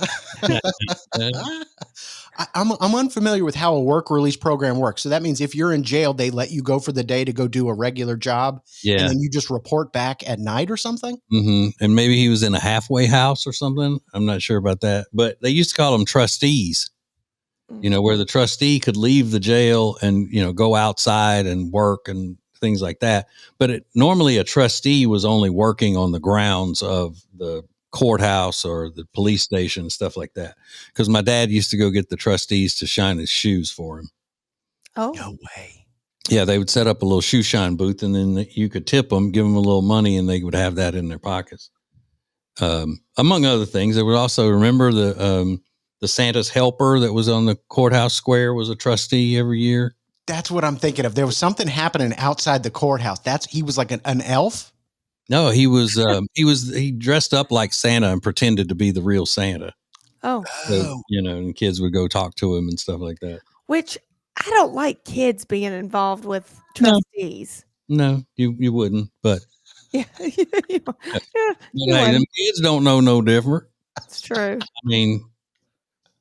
I'm unfamiliar with how a work release program works. So that means if you're in jail, they let you go for the day to go do a regular job. Yeah. And then you just report back at night or something? Mm-hmm. And maybe he was in a halfway house or something. I'm not sure about that. But they used to call them trustees, where the trustee could leave the jail and, go outside and work and things like that. But normally a trustee was only working on the grounds of the courthouse or the police station and stuff like that. Because my dad used to go get the trustees to shine his shoes for him. Oh, No way. Yeah, they would set up a little shoe shine booth, and then you could tip them, give them a little money, and they would have that in their pockets. Among other things, they would also remember the Santa's helper that was on the courthouse square was a trustee every year. That's what I'm thinking of. There was something happening outside the courthouse. He was like an elf. No, he was he dressed up like Santa and pretended to be the real Santa. Oh. So, and kids would go talk to him and stuff like that. Which I don't like kids being involved with trustees. No, you wouldn't, but Yeah. hey, them kids don't know no different. That's true. I mean,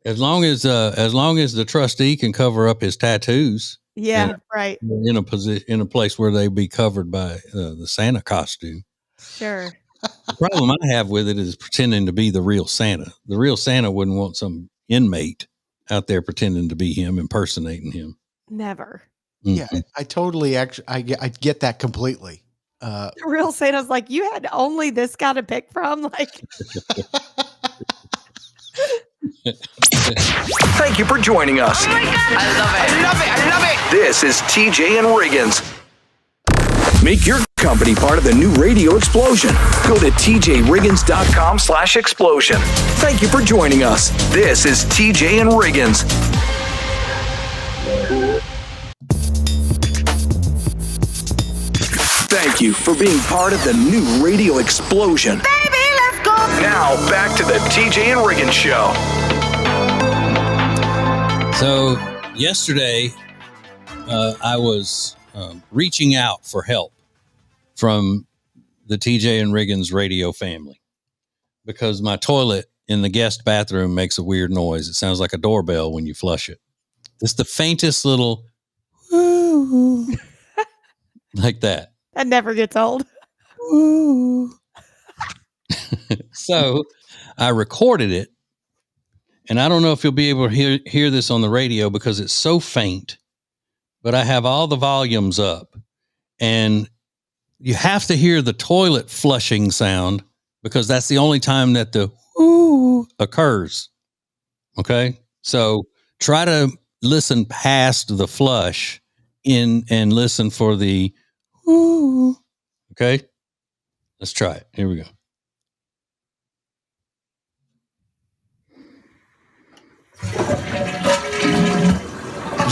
as long as the trustee can cover up his tattoos. Yeah, right. In a place where they be covered by the Santa costume. Sure. The problem I have with it is pretending to be the real Santa. The real Santa wouldn't want some inmate out there pretending to be him, impersonating him. Never. Mm-hmm. Yeah, I totally I get that completely. The real Santa's like, you had only this guy to pick from? Like, Thank you for joining us. Oh my God. I love it. I love it. I love it. This is TJ and Riggins. Make your company part of the new radio explosion. Go to tjriggins.com/explosion. Thank you for joining us. This is TJ and Riggins. Thank you for being part of the new radio explosion. Baby, let's go. Now back to the TJ and Riggins show. So yesterday, I was reaching out for help from the TJ and Riggins radio family because my toilet in the guest bathroom makes a weird noise. It sounds like a doorbell when you flush it. It's the faintest little like that. that never gets old. So I recorded it, and I don't know if you'll be able to hear this on the radio because it's so faint, but I have all the volumes up, and you have to hear the toilet flushing sound because that's the only time that the whoo occurs. Okay. So try to listen past the flush in and listen for the whoo. Okay. Let's try it. Here we go. Did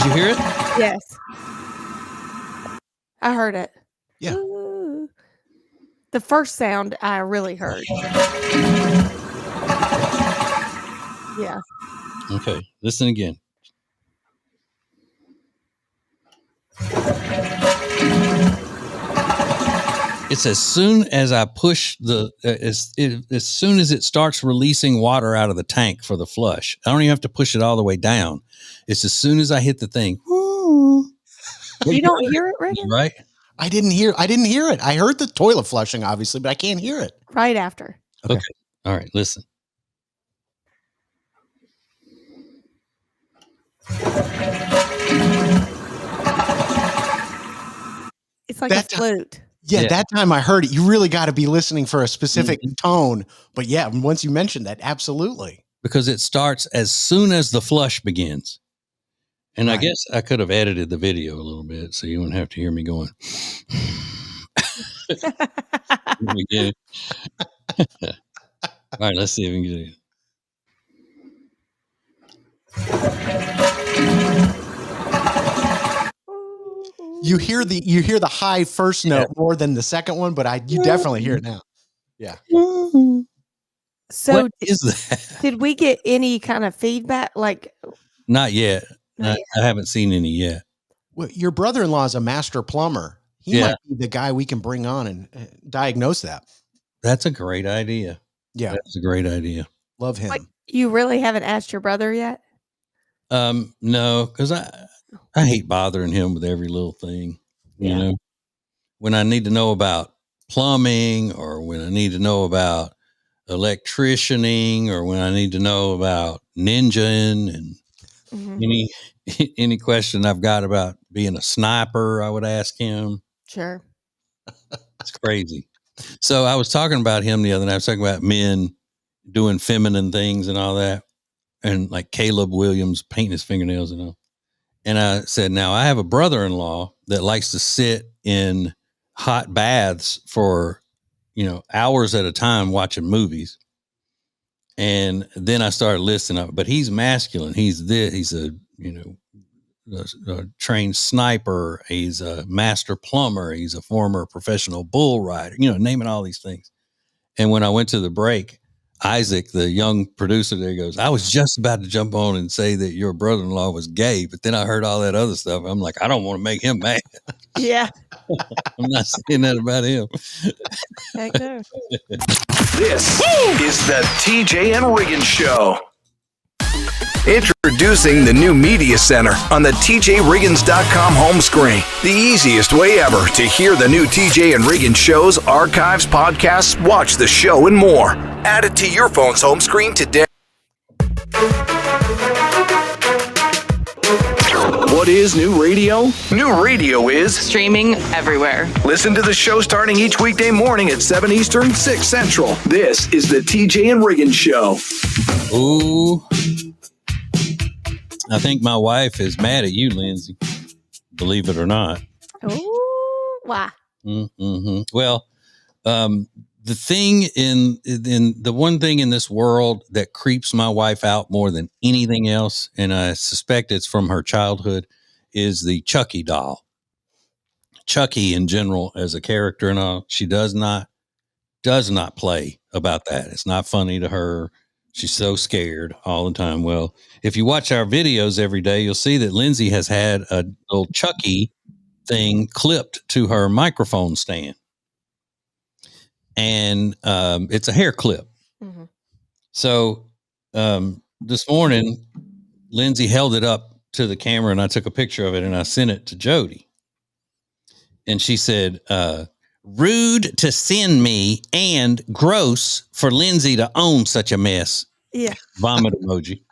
you hear it? Yes. I heard it. Yeah. Ooh. The first sound I really heard. Yeah. Okay. Listen again. It's as soon as I push as soon as it starts releasing water out of the tank for the flush. I don't even have to push it all the way down. It's as soon as I hit the thing. Woo. You don't hear it, Riggins? Right? I didn't hear it. I heard the toilet flushing, obviously, but I can't hear it. Right after. Okay. All right. Listen. It's like That a flute. Yeah, Yeah. that time I heard it. You really got to be listening for a specific tone. But yeah, once you mentioned that, absolutely. Because it starts as soon as the flush begins. And I guess I could have edited the video a little bit so you wouldn't have to hear me going. We get it. All right, let's see if we can get it. You hear the high first note more than the second one, but you definitely hear it now. Yeah. So What is that? did we get any kind of feedback? Like, Not yet. Not I haven't seen any yet. Well, your brother-in-law is a master plumber. He might be the guy we can bring on and diagnose that. That's a great idea. Yeah. That's a great idea. Love him. like you really haven't asked your brother yet? No, because I hate bothering him with every little thing. You know, when I need to know about plumbing, or when I need to know about electricianing, or when I need to know about ninjaing, and any question I've got about being a sniper, I would ask him. Sure. It's crazy. So I was talking about him the other night. I was talking about men doing feminine things and all that, and like Caleb Williams painting his fingernails and all. And I said, now I have a brother-in-law that likes to sit in hot baths for, hours at a time watching movies. And then I started listing up, but he's masculine. He's a trained sniper. He's a master plumber. He's a former professional bull rider, naming all these things. And when I went to the break, Isaac, the young producer there, goes, I was just about to jump on and say that your brother-in-law was gay, but then I heard all that other stuff. I'm like, I don't want to make him mad. Yeah. I'm not saying that about him. Heck no. This is the TJ and Riggins Show. Introducing the new Media Center on the TJRiggins.com home screen. The easiest way ever to hear the new TJ and Riggins shows, archives, podcasts, watch the show, and more. Add it to your phone's home screen today. What is new radio? New radio is streaming everywhere. Listen to the show starting each weekday morning at 7 Eastern, 6 Central. This is the TJ and Riggins Show. Ooh. I think my wife is mad at you, Lindsay. Believe it or not. Ooh, why? Mm-hmm. Well, the thing in the one thing in this world that creeps my wife out more than anything else, and I suspect it's from her childhood, is the Chucky doll. Chucky in general as a character and all, she does not play about that. It's not funny to her. She's so scared all the time. Well, if you watch our videos every day, you'll see that Lindsay has had a little Chucky thing clipped to her microphone stand. And it's a hair clip. Mm-hmm. So this morning, Lindsay held it up to the camera and I took a picture of it and I sent it to Jody. And she said, rude to send me and gross for Lindsay to own such a mess. Yeah. Vomit emoji.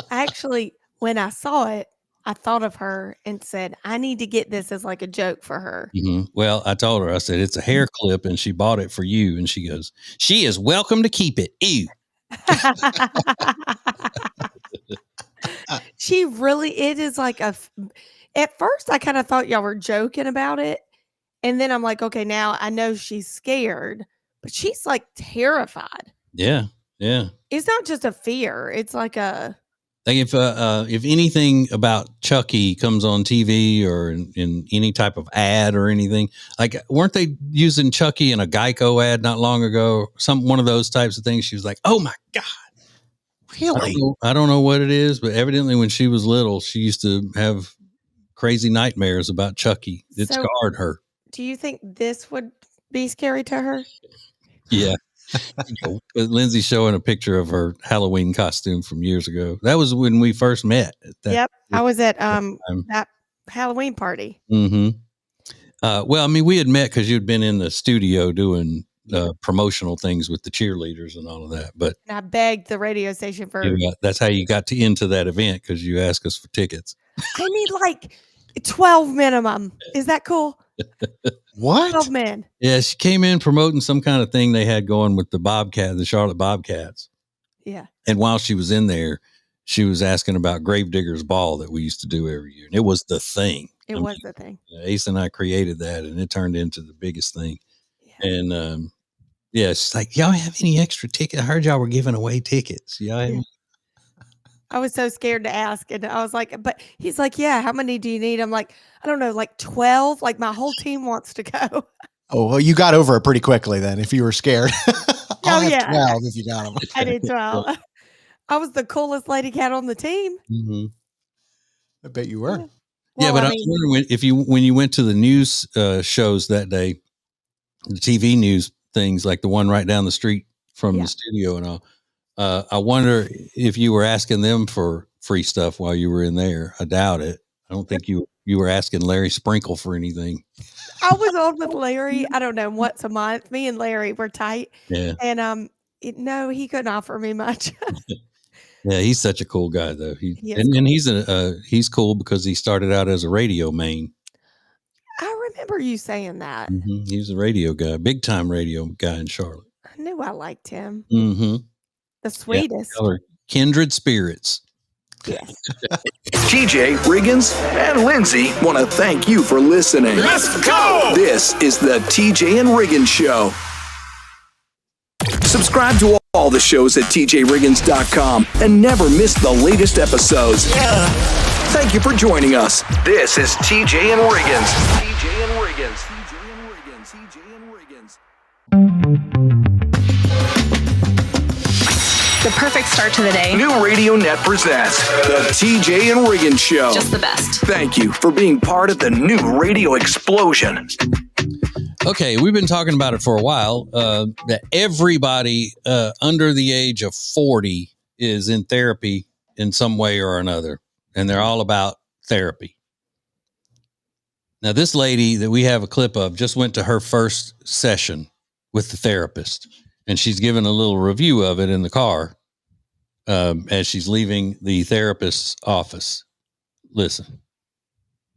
Actually, when I saw it, I thought of her and said, I need to get this as like a joke for her. Mm-hmm. Well, I told her, I said, it's a hair clip and she bought it for you. And she goes, she is welcome to keep it. Ew. She really, it is like at first I kind of thought y'all were joking about it. And then I'm like, okay, now I know she's scared, but she's like terrified. Yeah. Yeah. It's not just a fear. It's like a. Like if anything about Chucky comes on TV or in any type of ad or anything, like weren't they using Chucky in a Geico ad not long ago? One of those types of things. She was like, "Oh my God, really?" I don't know what it is, but evidently when she was little, she used to have crazy nightmares about Chucky. It scarred her. Do you think this would be scary to her? Yeah. Lindsay's showing a picture of her Halloween costume from years ago. That was when we first met. Yep. I was at that Halloween party. Mm-hmm. Well, I mean, we had met because you'd been in the studio doing promotional things with the cheerleaders and all of that. But and I begged the radio station for. That's how you got into that event, because you asked us for tickets. I need like 12 minimum. Is that cool? What? 12 men. Yeah, she came in promoting some kind of thing they had going with the Charlotte Bobcats. Yeah. And while she was in there, she was asking about Gravedigger's Ball that we used to do every year. And it was the thing. It was the thing. Ace and I created that, and it turned into the biggest thing. Yeah. And she's like, y'all have any extra tickets? I heard y'all were giving away tickets. Y'all have I was so scared to ask. And I was like, but he's like, yeah, how many do you need? I'm like, I don't know, like 12. Like my whole team wants to go. Oh, well, you got over it pretty quickly then if you were scared. I'll have yeah. 12 if you got them. I did 12. I was the coolest lady cat on the team. Mm-hmm. I bet you were. Yeah, but I was wondering when you went to the news shows that day, the TV news things like the one right down the street from the studio and all. I wonder if you were asking them for free stuff while you were in there. I doubt it. I don't think you were asking Larry Sprinkle for anything. I was on with Larry. I don't know, once a month. Me and Larry were tight. Yeah. And no, he couldn't offer me much. Yeah, he's such a cool guy though. He's cool because he started out as a radio main. I remember you saying that. Mm-hmm. He's a radio guy, big time radio guy in Charlotte. I knew I liked him. Mm-hmm. The sweetest. Yeah, kindred spirits. Yes. TJ, Riggins, and Lindsay want to thank you for listening. Let's go! This is the TJ and Riggins Show. Subscribe to all the shows at tjriggins.com and never miss the latest episodes. Thank you for joining us. This is TJ and Riggins. TJ and Riggins. TJ and Riggins. TJ and Riggins. The perfect start to the day. New Radio Net presents the TJ and Riggins Show. Just the best. Thank you for being part of the new radio explosion. Okay, we've been talking about it for a while, that everybody under the age of 40 is in therapy in some way or another, and they're all about therapy. Now, this lady that we have a clip of just went to her first session with the therapist, and she's given a little review of it in the car as she's leaving the therapist's office. Listen.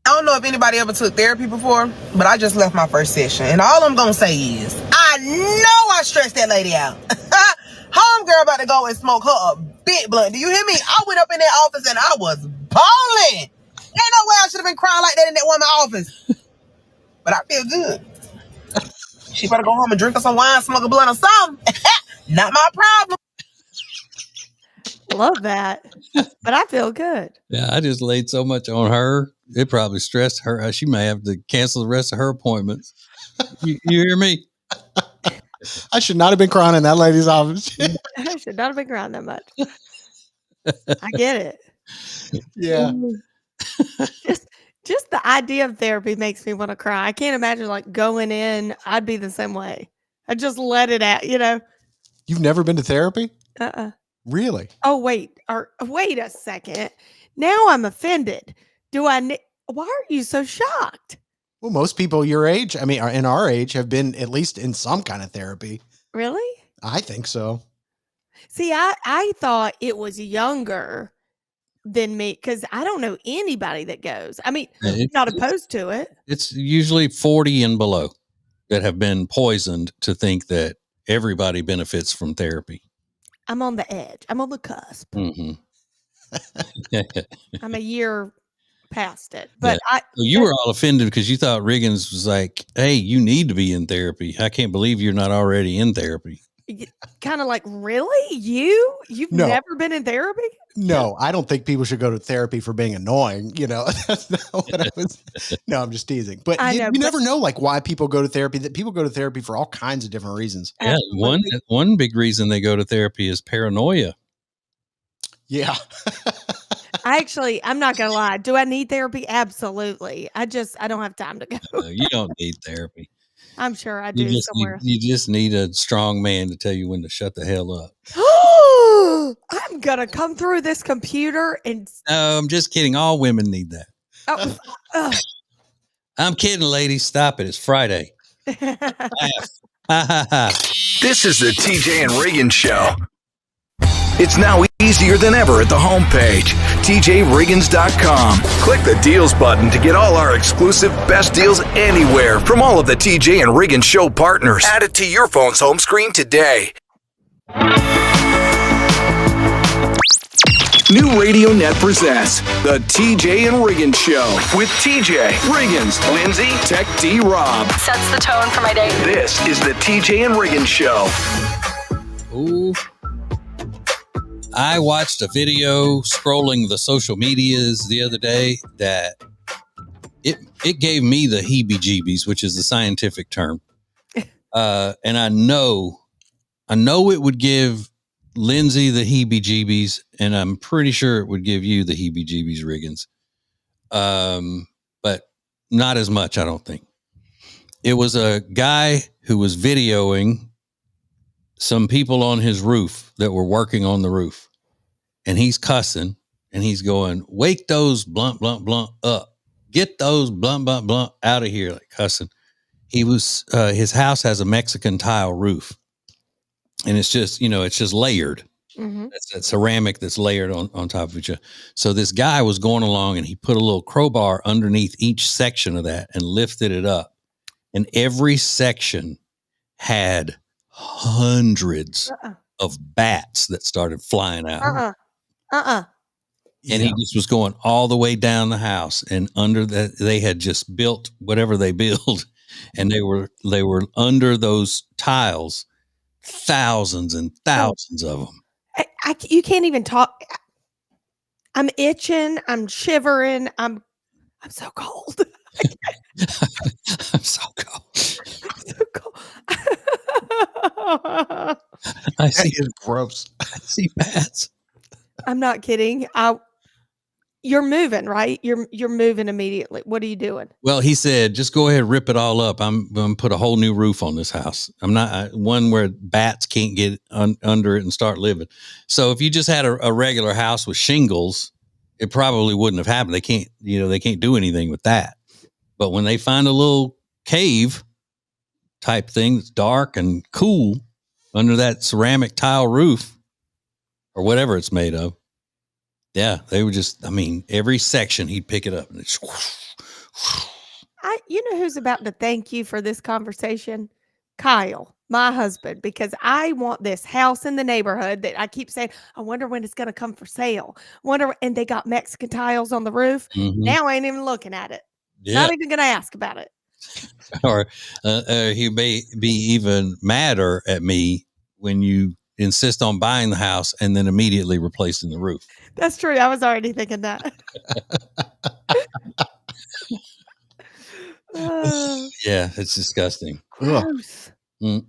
I don't know if anybody ever took therapy before, but I just left my first session. And all I'm going to say is, I know I stressed that lady out. Homegirl about to go and smoke her a big blunt. Do you hear me? I went up in that office and I was bawling. Ain't no way I should have been crying like that in that woman's office. But I feel good. She better go home and drink her some wine, smoke a blunt or something. Not my problem. Love that. But I feel good. Yeah, I just laid so much on her. It probably stressed her. She may have to cancel the rest of her appointments. You hear me? I should not have been crying in that lady's office. I should not have been crying that much. I get it. Yeah. Just the idea of therapy makes me want to cry. I can't imagine like going in. I'd be the same way. I just let it out, You've never been to therapy? Really? Oh, wait a second. Now I'm offended. Why are you so shocked? Well, most people your age, I mean, in our age, have been at least in some kind of therapy. Really? I think so. See, I thought it was younger than me because I don't know anybody that goes. I mean, not opposed to it. It's usually 40 and below that have been poisoned to think that everybody benefits from therapy. I'm on the edge. I'm on the cusp. Mm-hmm. I'm a year past it. But you were all offended because you thought Riggins was like, hey, you need to be in therapy. I can't believe you're not already in therapy. Kind of like, really? You've never been in therapy? No, I don't think people should go to therapy for being annoying. That's not what I was. No, I'm just teasing. But you never know like why people go to therapy. That people go to therapy for all kinds of different reasons. Yeah, one big reason they go to therapy is paranoia. Yeah. I'm not going to lie. Do I need therapy? Absolutely. I don't have time to go. No, you don't need therapy. I'm sure I do somewhere. You just need a strong man to tell you when to shut the hell up. I'm going to come through this computer and... No, I'm just kidding. All women need that. I'm kidding, ladies. Stop it. It's Friday. This is the TJ and Riggins Show. It's now easier than ever at the homepage, tjriggins.com. Click the deals button to get all our exclusive best deals anywhere from all of the TJ and Riggins Show partners. Add it to your phone's home screen today. New Radio Net presents the TJ and Riggins Show with TJ, Riggins, Lindsay, Tech D Rob. Sets the tone for my day. This is the TJ and Riggins Show. Ooh. I watched a video scrolling the social medias the other day that it gave me the heebie-jeebies, which is the scientific term. And I know it would give Lindsay the heebie-jeebies, and I'm pretty sure it would give you the heebie-jeebies, Riggins. But not as much, I don't think. It was a guy who was videoing some people on his roof that were working on the roof, and he's cussing and he's going, "Wake those blunt, blunt, blunt up. Get those blunt, blunt, blunt out of here," like cussing. He was, his house has a Mexican tile roof, and it's just layered. Mm-hmm. That's that ceramic that's layered on top of each other. So this guy was going along and he put a little crowbar underneath each section of that and lifted it up. And every section had hundreds of bats that started flying out. And he just was going all the way down the house, and under that they had just built whatever they built, and they were under those tiles, thousands and thousands of them. You can't even talk. I'm itching. I'm shivering. I'm so cold. I'm so cold. I'm so cold. I see That is gross. I see bats. I'm not kidding. You're moving, right? You're moving immediately. What are you doing? Well, he said, just go ahead, rip it all up. I'm going to put a whole new roof on this house. I'm not one where bats can't get under it and start living. So if you just had a regular house with shingles, it probably wouldn't have happened. They can't do anything with that. But when they find a little cave type thing that's dark and cool under that ceramic tile roof or whatever it's made of, yeah, they were just, every section he'd pick it up and it's You know who's about to thank you for this conversation? Kyle, my husband, because I want this house in the neighborhood that I keep saying, I wonder when it's going to come for sale. And they got Mexican tiles on the roof. Mm-hmm. Now I ain't even looking at it. Yeah. Not even going to ask about it. Or he may be even madder at me when you insist on buying the house and then immediately replacing the roof. That's true. I was already thinking that. Yeah, it's disgusting. Gross. I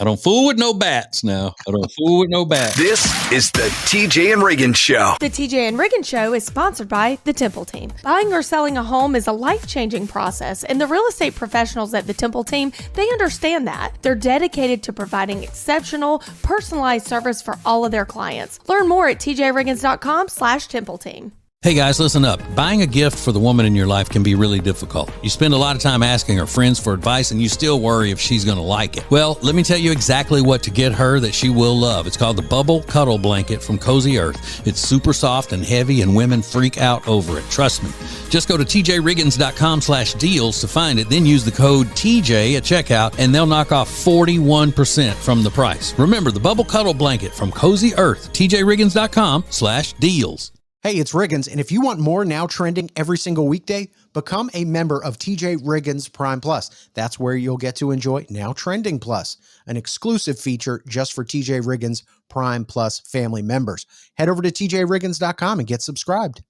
don't fool with no bats now. This is the TJ and Riggins Show. The TJ and Riggins Show is sponsored by the Temple Team. Buying or selling a home is a life-changing process, and the real estate professionals at the Temple Team, they understand that. They're dedicated to providing exceptional, personalized service for all of their clients. Learn more at tjriggins.com/Temple Team. Hey guys, listen up. Buying a gift for the woman in your life can be really difficult. You spend a lot of time asking her friends for advice and you still worry if she's going to like it. Well, let me tell you exactly what to get her that she will love. It's called the Bubble Cuddle Blanket from Cozy Earth. It's super soft and heavy and women freak out over it. Trust me. Just go to tjriggins.com/deals to find it. Then use the code TJ at checkout and they'll knock off 41% from the price. Remember, the Bubble Cuddle Blanket from Cozy Earth. tjriggins.com/deals. Hey, it's Riggins, and if you want more Now Trending every single weekday, become a member of TJ Riggins Prime Plus. That's where you'll get to enjoy Now Trending Plus, an exclusive feature just for TJ Riggins Prime Plus family members. Head over to tjriggins.com and get subscribed.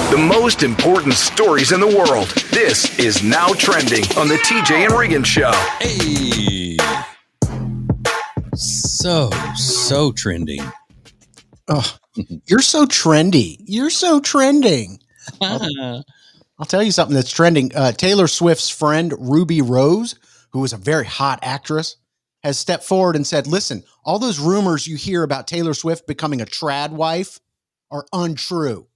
The most important stories in the world. This is Now Trending on the TJ and Riggins Show. Hey. So trending. Oh, you're so trendy. You're so trending. I'll tell you something that's trending. Taylor Swift's friend, Ruby Rose, who is a very hot actress, has stepped forward and said, listen, all those rumors you hear about Taylor Swift becoming a trad wife are untrue.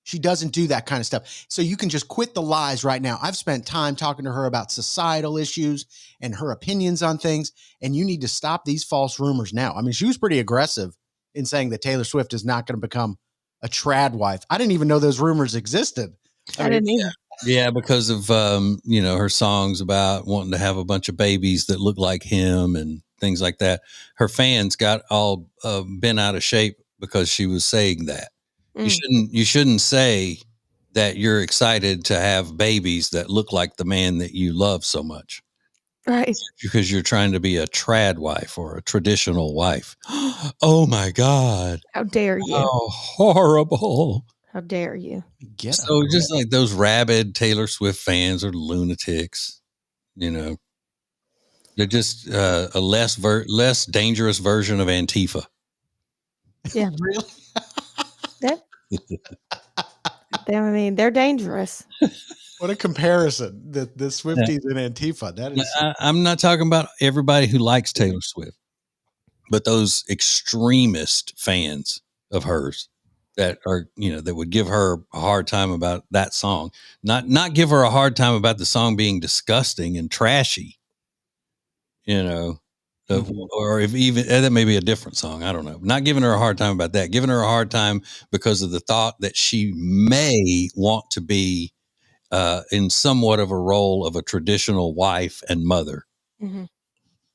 She doesn't do that kind of stuff. So you can just quit the lies right now. I've spent time talking to her about societal issues and her opinions on things, and you need to stop these false rumors now. I mean, she was pretty aggressive in saying that Taylor Swift is not going to become a trad wife. I didn't even know those rumors existed. I didn't either. Yeah, because of her songs about wanting to have a bunch of babies that look like him and things like that. Her fans got all bent out of shape because she was saying that. You shouldn't say that you're excited to have babies that look like the man that you love so much. Right. Because you're trying to be a trad wife or a traditional wife. Oh my God. How dare you? How horrible. How dare you? So just like those rabid Taylor Swift fans are lunatics, they're just a less dangerous version of Antifa. Yeah. Really? They're dangerous. What a comparison. The Swifties and Antifa. That is. I'm not talking about everybody who likes Taylor Swift, but those extremist fans of hers that are, that would give her a hard time about that song, not give her a hard time about the song being disgusting and trashy, or if even that may be a different song. I don't know. Not giving her a hard time about that, giving her a hard time because of the thought that she may want to be in somewhat of a role of a traditional wife and mother. Mm-hmm.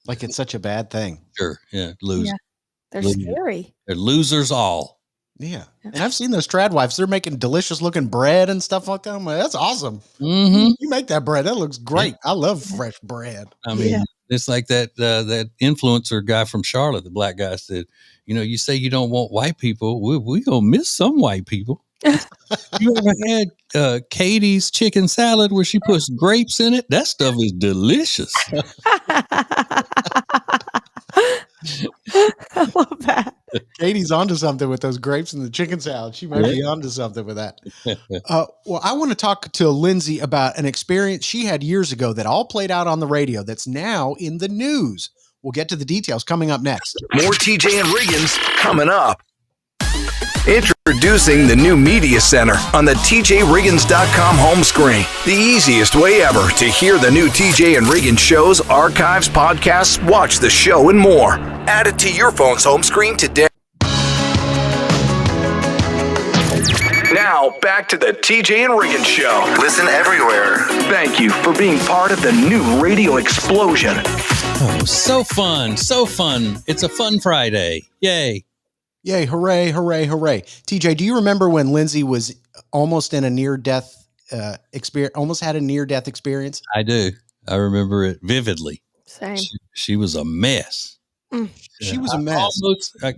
Like it's such a bad thing. Sure. Yeah. Yeah. They're scary. They're losers all. Yeah. And I've seen those trad wives. They're making delicious looking bread and stuff like that. I'm like, that's awesome. Mm-hmm. You make that bread. That looks great. Yeah. I love fresh bread. I mean, it's like that influencer guy from Charlotte, the black guy said, you say you don't want white people. We going to miss some white people. You ever had Katie's chicken salad where she puts grapes in it? That stuff is delicious. I love that. Katie's onto something with those grapes and the chicken salad. She might be onto something with that. Well, I want to talk to Lindsay about an experience she had years ago that all played out on the radio that's now in the news. We'll get to the details coming up next. More TJ and Riggins coming up. Introducing the new Media Center on the TJRiggins.com home screen. The easiest way ever to hear the new TJ and Riggins shows, archives, podcasts, watch the show, and more. Add it to your phone's home screen today. Now, back to the TJ and Riggins Show. Listen everywhere. Thank you for being part of the new radio explosion. Oh, so fun. So fun. It's a fun Friday. Yay. Yay, hooray, hooray, hooray. TJ, do you remember when Lindsay was almost in a near-death experience, almost had a near-death experience? I do. I remember it vividly. Same. She was a mess. She was a mess. I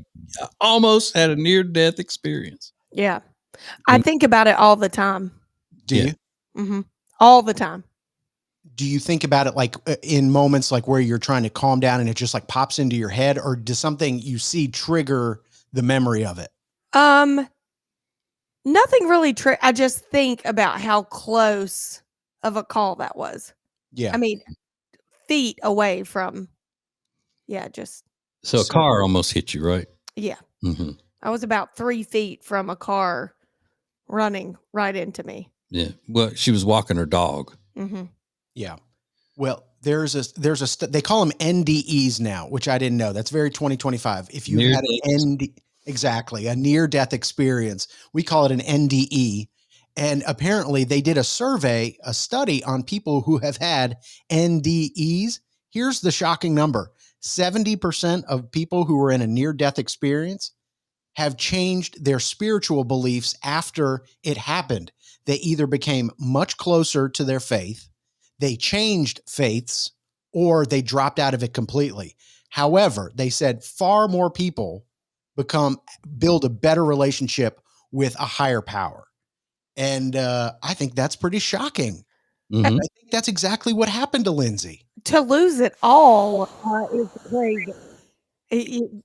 almost had a near-death experience. Yeah. I think about it all the time. Do you? Mm-hmm. All the time. Do you think about it like in moments like where you're trying to calm down and it just like pops into your head, or does something you see trigger the memory of it? Nothing really. I just think about how close of a call that was. Yeah. I mean, feet away from. Yeah, just. So a car almost hit you, right? Yeah. Mm-hmm. I was about 3 feet from a car running right into me. Yeah. Well, she was walking her dog. Mm-hmm. Yeah. Well, there's they call them NDEs now, which I didn't know. That's very 2025. If you had an a near-death experience, we call it an NDE. And apparently they did a study on people who have had NDEs. Here's the shocking number. 70% of people who were in a near-death experience have changed their spiritual beliefs after it happened. They either became much closer to their faith, they changed faiths, or they dropped out of it completely. However, they said far more people build a better relationship with a higher power. And I think that's pretty shocking. Mm-hmm. I think that's exactly what happened to Lindsay. To lose it all is crazy.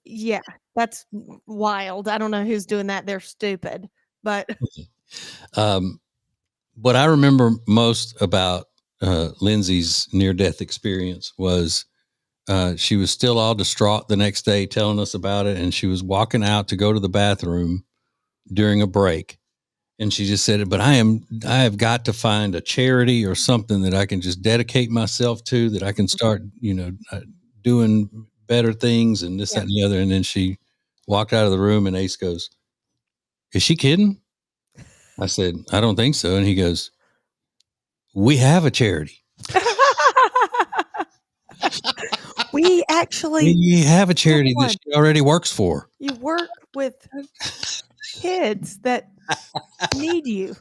Yeah, that's wild. I don't know who's doing that. They're stupid. But what I remember most about Lindsay's near-death experience was she was still all distraught the next day telling us about it, and she was walking out to go to the bathroom during a break, and she just said, but I have got to find a charity or something that I can just dedicate myself to, that I can start doing better things and this, that, and the other. And then she walked out of the room, and Ace goes, "Is she kidding?" I said, "I don't think so." And he goes, we have a charity. We actually have a charity that she already works for. You work with kids that need you.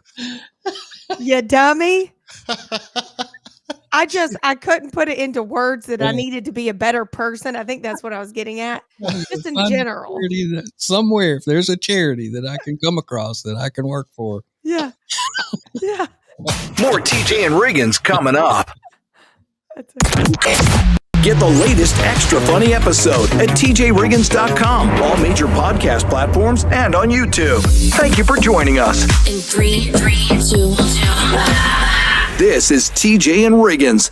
You dummy. I couldn't put it into words that I needed to be a better person. I think that's what I was getting at. Just in general. Somewhere, if there's a charity that I can come across that I can work for. Yeah. Yeah. More TJ and Riggins coming up. Get the latest extra funny episode at tjriggins.com, all major podcast platforms, and on YouTube. Thank you for joining us. In 3, 2, 2. This is TJ and Riggins.